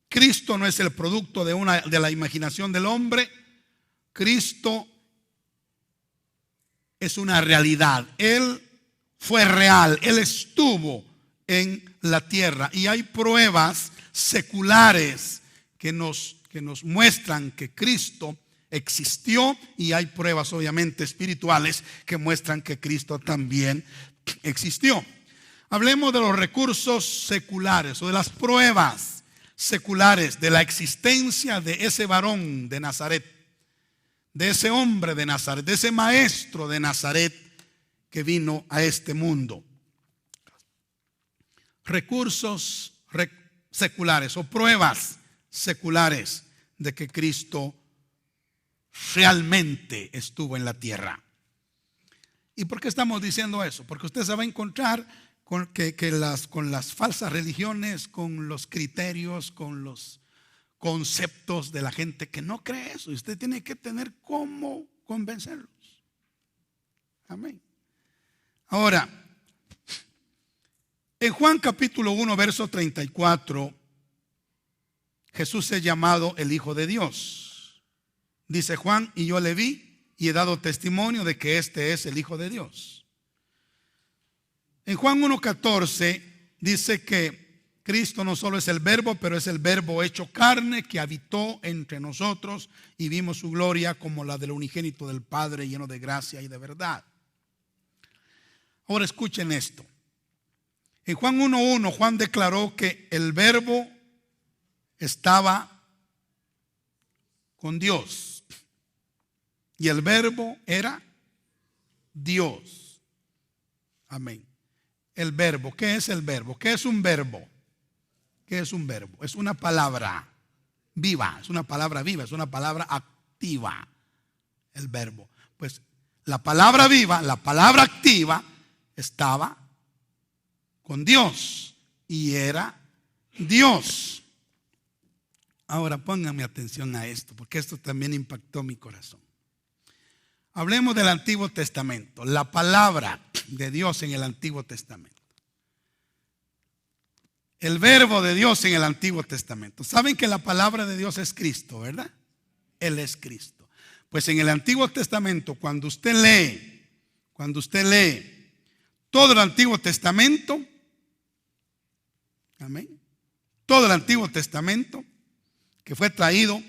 Cristo no es el producto de la imaginación del hombre. Cristo es una realidad. Él fue real. Él estuvo en la tierra. Y hay pruebas seculares que nos muestran que Cristo existió, y hay pruebas obviamente espirituales que muestran que Cristo también existió. Hablemos de los recursos seculares o de las pruebas seculares de la existencia de ese varón de Nazaret, de ese hombre de Nazaret, de ese maestro de Nazaret que vino a este mundo. Recursos seculares o pruebas seculares de que Cristo realmente estuvo en la tierra. ¿Y por qué estamos diciendo eso? Porque usted se va a encontrar con las falsas religiones, con los criterios, con los conceptos de la gente que no cree eso. Y usted tiene que tener cómo convencerlos. Amén. Ahora, en Juan capítulo 1, verso 34, Jesús es llamado el Hijo de Dios. Dice Juan: y yo le vi y he dado testimonio de que este es el Hijo de Dios. En Juan 1:14 dice que Cristo no solo es el verbo, pero es el verbo hecho carne que habitó entre nosotros y vimos su gloria como la del unigénito del Padre, lleno de gracia y de verdad. Ahora escuchen esto. En Juan 1:1 Juan declaró que el verbo estaba con Dios y el verbo era Dios. Amén. El verbo, ¿qué es el verbo? ¿Qué es un verbo? ¿Qué es un verbo? Es una palabra viva, es una palabra viva, es una palabra activa. El verbo. Pues la palabra viva, la palabra activa estaba con Dios y era Dios. Ahora pónganme atención a esto, porque esto también impactó mi corazón. Hablemos del Antiguo Testamento, la palabra de Dios en el Antiguo Testamento. El verbo de Dios en el Antiguo Testamento. Saben que la palabra de Dios es Cristo, ¿verdad? Él es Cristo. Pues en el Antiguo Testamento, cuando usted lee todo el Antiguo Testamento, amén, todo el Antiguo Testamento que fue traído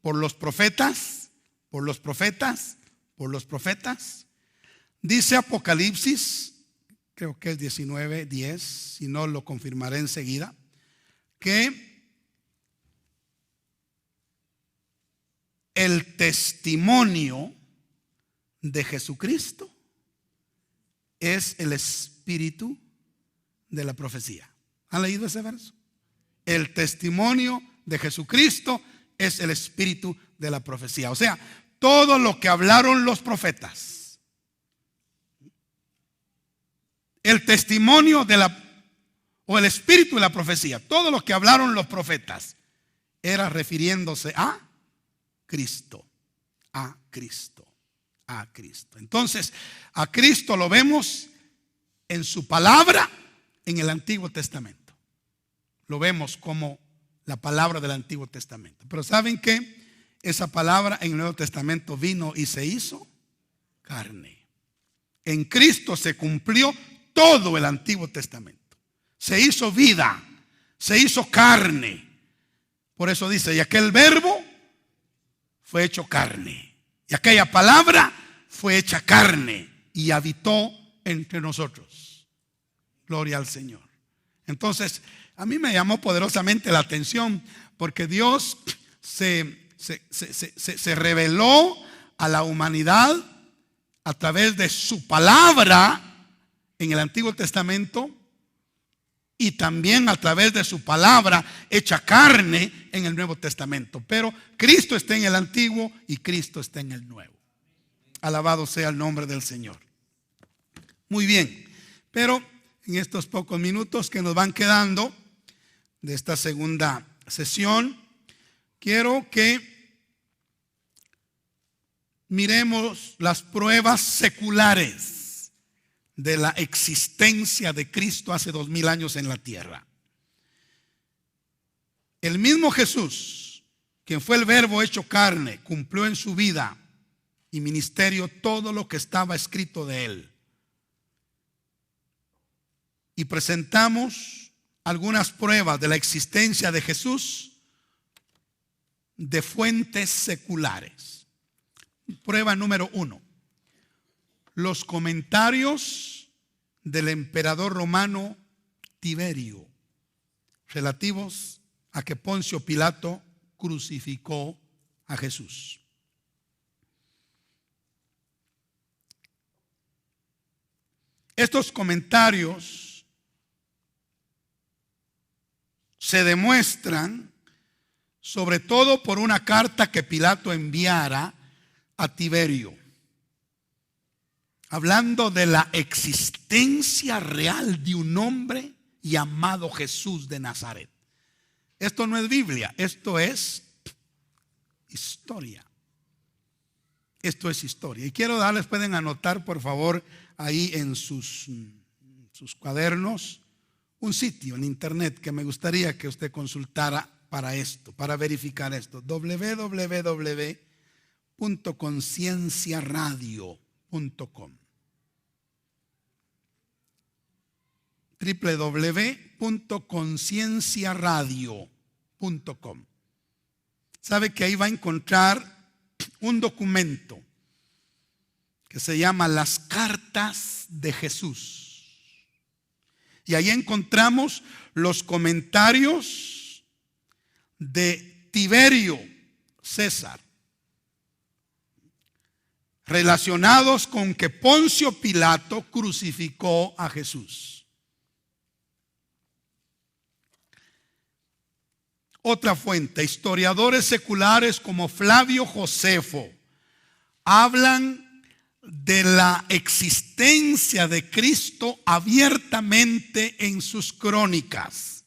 por los profetas, dice Apocalipsis, creo que es 19:10, si no lo confirmaré enseguida, que el testimonio de Jesucristo es el espíritu de la profecía. ¿Han leído ese verso? El testimonio de Jesucristo es el espíritu de la profecía. O sea, todo lo que hablaron los profetas, el testimonio o el espíritu de la profecía, todo lo que hablaron los profetas era refiriéndose a Cristo, a Cristo, a Cristo. Entonces, a Cristo lo vemos en su palabra en el Antiguo Testamento. Lo vemos como la palabra del Antiguo Testamento. Pero ¿saben qué? Esa palabra en el Nuevo Testamento vino y se hizo carne. En Cristo se cumplió todo el Antiguo Testamento. Se hizo vida, se hizo carne. Por eso dice: y aquel verbo fue hecho carne, y aquella palabra fue hecha carne y habitó entre nosotros. Gloria al Señor. Entonces, a mí me llamó poderosamente la atención, porque Dios se reveló a la humanidad a través de su palabra en el Antiguo Testamento y también a través de su palabra hecha carne en el Nuevo Testamento. Pero Cristo está en el Antiguo y Cristo está en el Nuevo. Alabado sea el nombre del Señor. Muy bien, pero en estos pocos minutos que nos van quedando de esta segunda sesión, quiero que miremos las pruebas seculares de la existencia de Cristo hace 2000 años en la tierra. El mismo Jesús, quien fue el verbo hecho carne, cumplió en su vida y ministerio todo lo que estaba escrito de él. Y presentamos algunas pruebas de la existencia de Jesús de fuentes seculares. Prueba número 1. Los comentarios del emperador romano Tiberio relativos a que Poncio Pilato crucificó a Jesús. Estos comentarios se demuestran sobre todo por una carta que Pilato enviara a Tiberio, hablando de la existencia real de un hombre llamado Jesús de Nazaret. Esto no es Biblia, esto es historia. Esto es historia. Y quiero darles, pueden anotar por favor ahí en sus cuadernos, un sitio en internet que me gustaría que usted consultara para esto, para verificar esto. www.concienciaradio.com, www.concienciaradio.com. Sabe que ahí va a encontrar un documento que se llama Las Cartas de Jesús. Y ahí encontramos los comentarios de Tiberio César, relacionados con que Poncio Pilato crucificó a Jesús. Otra fuente, historiadores seculares como Flavio Josefo hablan de la existencia de Cristo abiertamente en sus crónicas.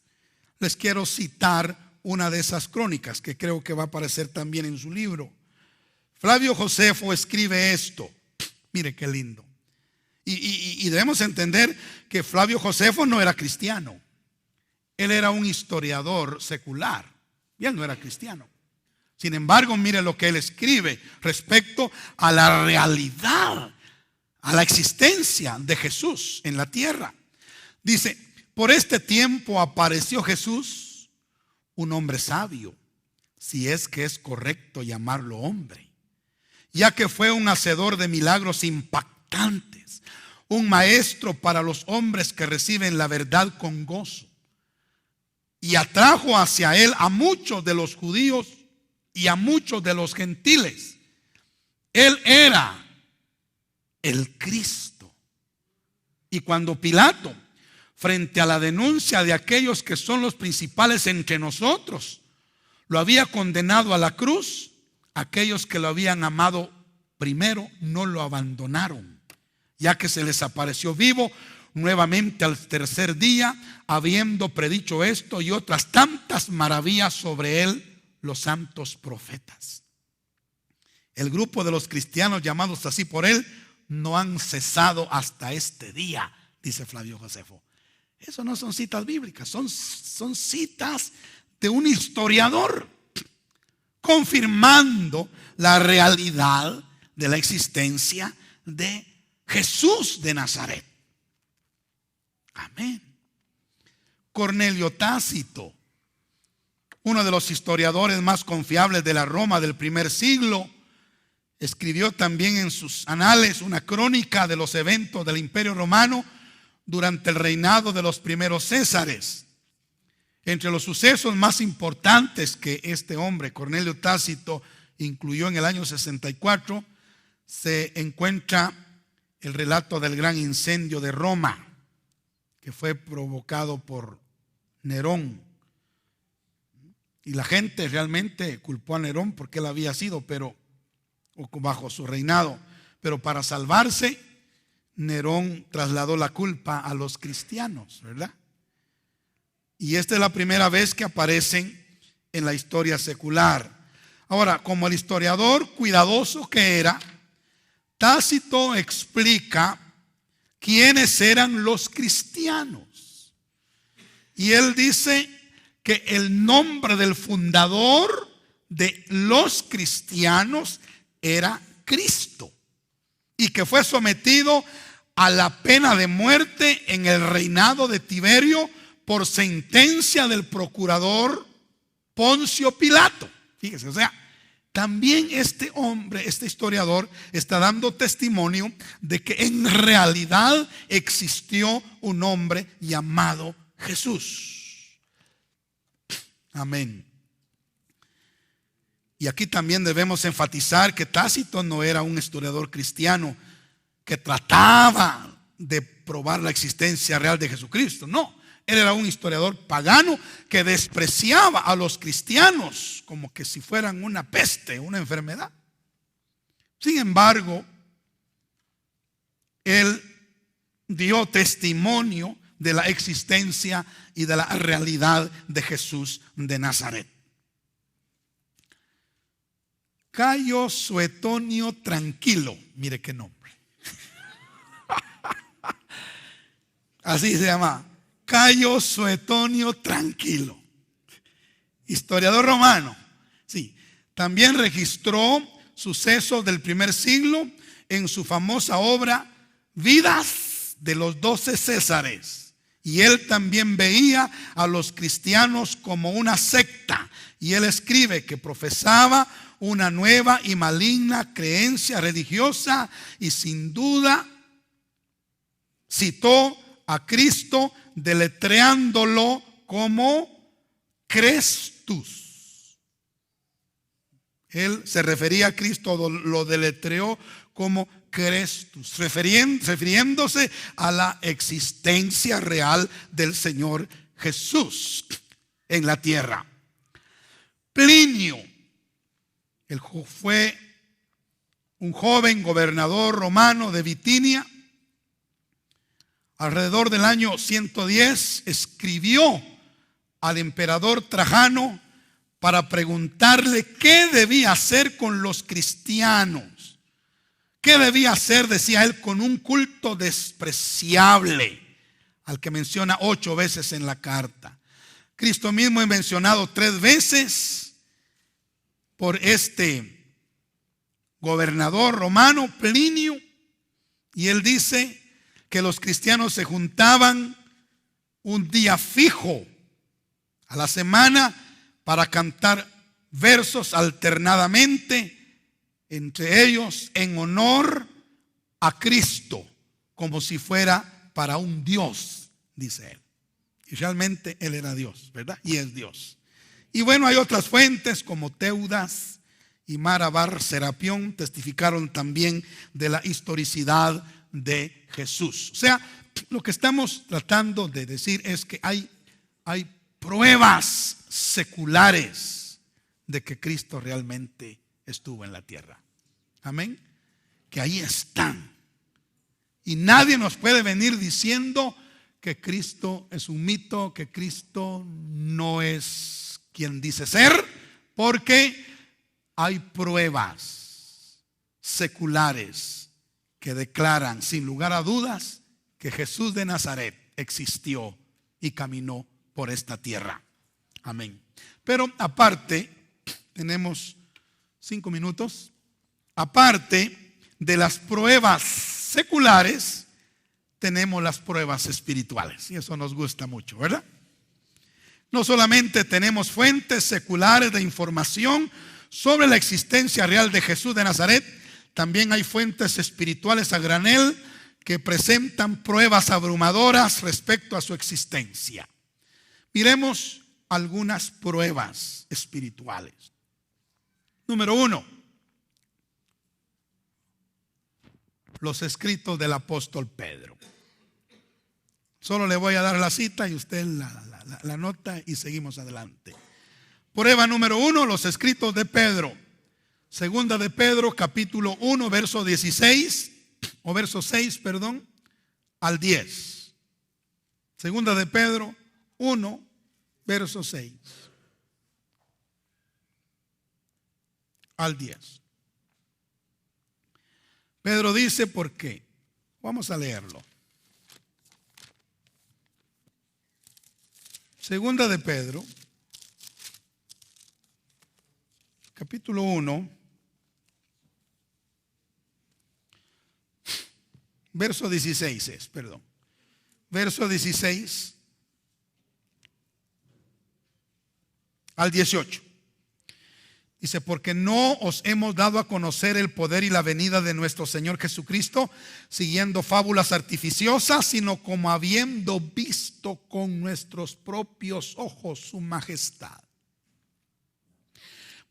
Les quiero citar una de esas crónicas que creo que va a aparecer también en su libro. Flavio Josefo escribe esto. Mire qué lindo. Y debemos entender que Flavio Josefo no era cristiano. Él era un historiador secular y él no era cristiano. Sin embargo, mire lo que él escribe respecto a la realidad, a la existencia de Jesús en la tierra. Dice: por este tiempo apareció Jesús, un hombre sabio, si es que es correcto llamarlo hombre, ya que fue un hacedor de milagros impactantes, un maestro para los hombres que reciben la verdad con gozo, y atrajo hacia él a muchos de los judíos y a muchos de los gentiles. Él era el Cristo. Y cuando Pilato, frente a la denuncia de aquellos que son los principales entre nosotros, lo había condenado a la cruz, aquellos que lo habían amado primero no lo abandonaron, ya que se les apareció vivo nuevamente al tercer día, habiendo predicho esto y otras tantas maravillas sobre él los santos profetas. El grupo de los cristianos llamados así por él no han cesado hasta este día, dice Flavio Josefo. Eso no son citas bíblicas, son citas de un historiador confirmando la realidad de la existencia de Jesús de Nazaret. Amén. Cornelio Tácito, uno de los historiadores más confiables de la Roma del primer siglo, escribió también en sus anales una crónica de los eventos del Imperio Romano durante el reinado de los primeros Césares. Entre los sucesos más importantes que este hombre, Cornelio Tácito, incluyó en el año 64, se encuentra el relato del gran incendio de Roma, que fue provocado por Nerón. Y la gente realmente culpó a Nerón porque él había sido, pero bajo su reinado. Pero para salvarse, Nerón trasladó la culpa a los cristianos, ¿verdad? Y esta es la primera vez que aparecen en la historia secular. Ahora, como el historiador cuidadoso que era, Tácito explica quiénes eran los cristianos. Y él dice que el nombre del fundador de los cristianos era Cristo, y que fue sometido a la pena de muerte en el reinado de Tiberio por sentencia del procurador Poncio Pilato. Fíjese, o sea, también este hombre, este historiador, está dando testimonio de que en realidad existió un hombre llamado Jesús. Amén. Y aquí también debemos enfatizar que Tácito no era un historiador cristiano que trataba de probar la existencia real de Jesucristo. No, él era un historiador pagano que despreciaba a los cristianos como que si fueran una peste, una enfermedad. Sin embargo, él dio testimonio de la existencia y de la realidad de Jesús de Nazaret. Cayo Suetonio Tranquilo, mire qué nombre. Así se llama, Cayo Suetonio Tranquilo, historiador romano. Sí, también registró sucesos del primer siglo en su famosa obra Vidas de los 12 Césares. Y él también veía a los cristianos como una secta. Y él escribe que profesaba una nueva y maligna creencia religiosa y sin duda citó a Cristo deletreándolo como Crestus. Él se refería a Cristo, lo deletreó como Crestus, refiriéndose a la existencia real del Señor Jesús en la tierra. Plinio, él fue un joven gobernador romano de Bitinia. Alrededor del año 110 escribió al emperador Trajano para preguntarle qué debía hacer con los cristianos. ¿Qué debía hacer, decía él, con un culto despreciable al que menciona 8 veces en la carta? Cristo mismo es mencionado 3 veces por este gobernador romano, Plinio, y él dice que los cristianos se juntaban un día fijo a la semana para cantar versos alternadamente, entre ellos en honor a Cristo, como si fuera para un Dios, dice él. Y realmente él era Dios, ¿verdad? Y es Dios. Y bueno, hay otras fuentes como Teudas y Mara Bar Serapión testificaron también de la historicidad de Jesús. O sea, lo que estamos tratando de decir es que hay pruebas seculares de que Cristo realmente estuvo en la tierra. Amén. Que ahí están. Y nadie nos puede venir diciendo que Cristo es un mito, que Cristo no es quien dice ser, porque hay pruebas seculares que declaran sin lugar a dudas que Jesús de Nazaret existió y caminó por esta tierra. Amén. Pero aparte, tenemos 5 minutos. Aparte de las pruebas seculares, tenemos las pruebas espirituales. Y eso nos gusta mucho, ¿verdad? No solamente tenemos fuentes seculares de información sobre la existencia real de Jesús de Nazaret, también hay fuentes espirituales a granel que presentan pruebas abrumadoras respecto a su existencia. Miremos algunas pruebas espirituales. Número 1. Los escritos del apóstol Pedro. Solo le voy a dar la cita y usted la nota y seguimos adelante. Prueba número 1, los escritos de Pedro. Segunda de Pedro, capítulo 1, verso 16, o verso 6, perdón, al 10. Segunda de Pedro 1, verso 6 al 10. Pedro dice, ¿por qué? Vamos a leerlo. Segunda de Pedro, capítulo 1, verso 16 es, perdón. Verso 16 al 18. Dice, porque no os hemos dado a conocer el poder y la venida de nuestro Señor Jesucristo siguiendo fábulas artificiosas, sino como habiendo visto con nuestros propios ojos su majestad.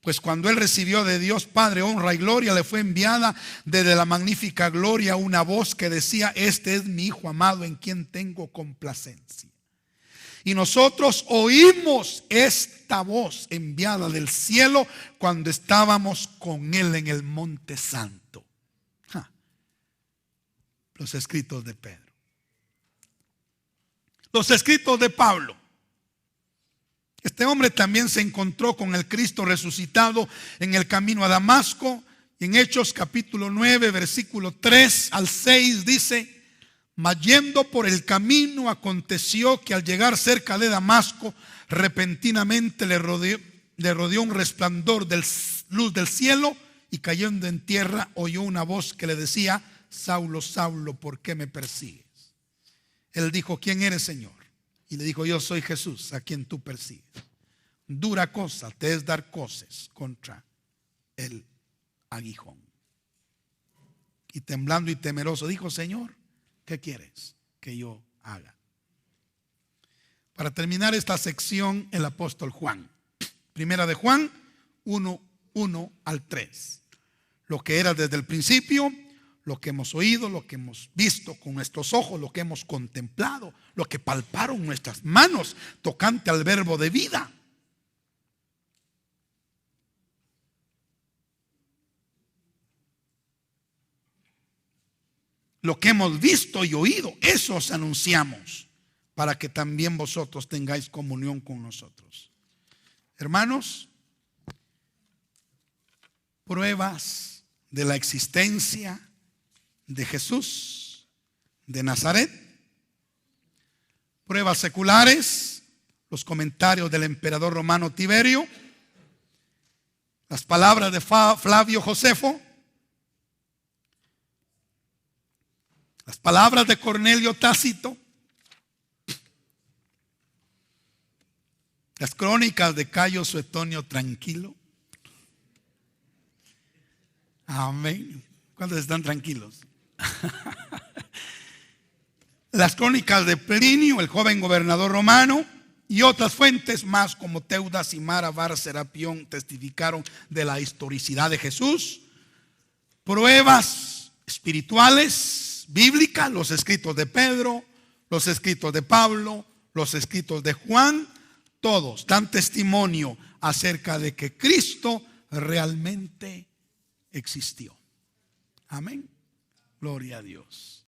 Pues cuando él recibió de Dios Padre honra y gloria, le fue enviada desde la magnífica gloria una voz que decía, este es mi Hijo amado en quien tengo complacencia. Y nosotros oímos esta voz enviada del cielo cuando estábamos con Él en el Monte Santo. Los escritos de Pedro. Los escritos de Pablo. Este hombre también se encontró con el Cristo resucitado en el camino a Damasco. En Hechos capítulo 9, versículo 3 al 6 dice: mas yendo por el camino, aconteció que al llegar cerca de Damasco, repentinamente le rodeó un resplandor de luz del cielo, y cayendo en tierra oyó una voz que le decía: Saulo, Saulo, ¿por qué me persigues? Él dijo: ¿quién eres, Señor? Y le dijo: yo soy Jesús, a quien tú persigues. Dura cosa te es dar coces contra el aguijón. Y temblando y temeroso dijo: Señor, ¿qué quieres que yo haga? Para terminar esta sección, el apóstol Juan. Primera de Juan 1 al 3. Lo que era desde el principio, lo que hemos oído, lo que hemos visto con nuestros ojos, lo que hemos contemplado, lo que palparon nuestras manos tocante al verbo de vida. Lo que hemos visto y oído, eso os anunciamos, para que también vosotros tengáis comunión con nosotros. Hermanos, pruebas de la existencia de Jesús de Nazaret, pruebas seculares, los comentarios del emperador romano Tiberio, las palabras de Flavio Josefo, las palabras de Cornelio Tácito, las crónicas de Cayo Suetonio Tranquilo. Amén. ¿Cuántos están tranquilos? Las crónicas de Plinio, el joven gobernador romano, y otras fuentes más como Teudas y Mara, Bar, Serapión testificaron de la historicidad de Jesús. Pruebas espirituales, bíblicas, los escritos de Pedro, los escritos de Pablo, los escritos de Juan, todos dan testimonio acerca de que Cristo realmente existió. Amén. Gloria a Dios.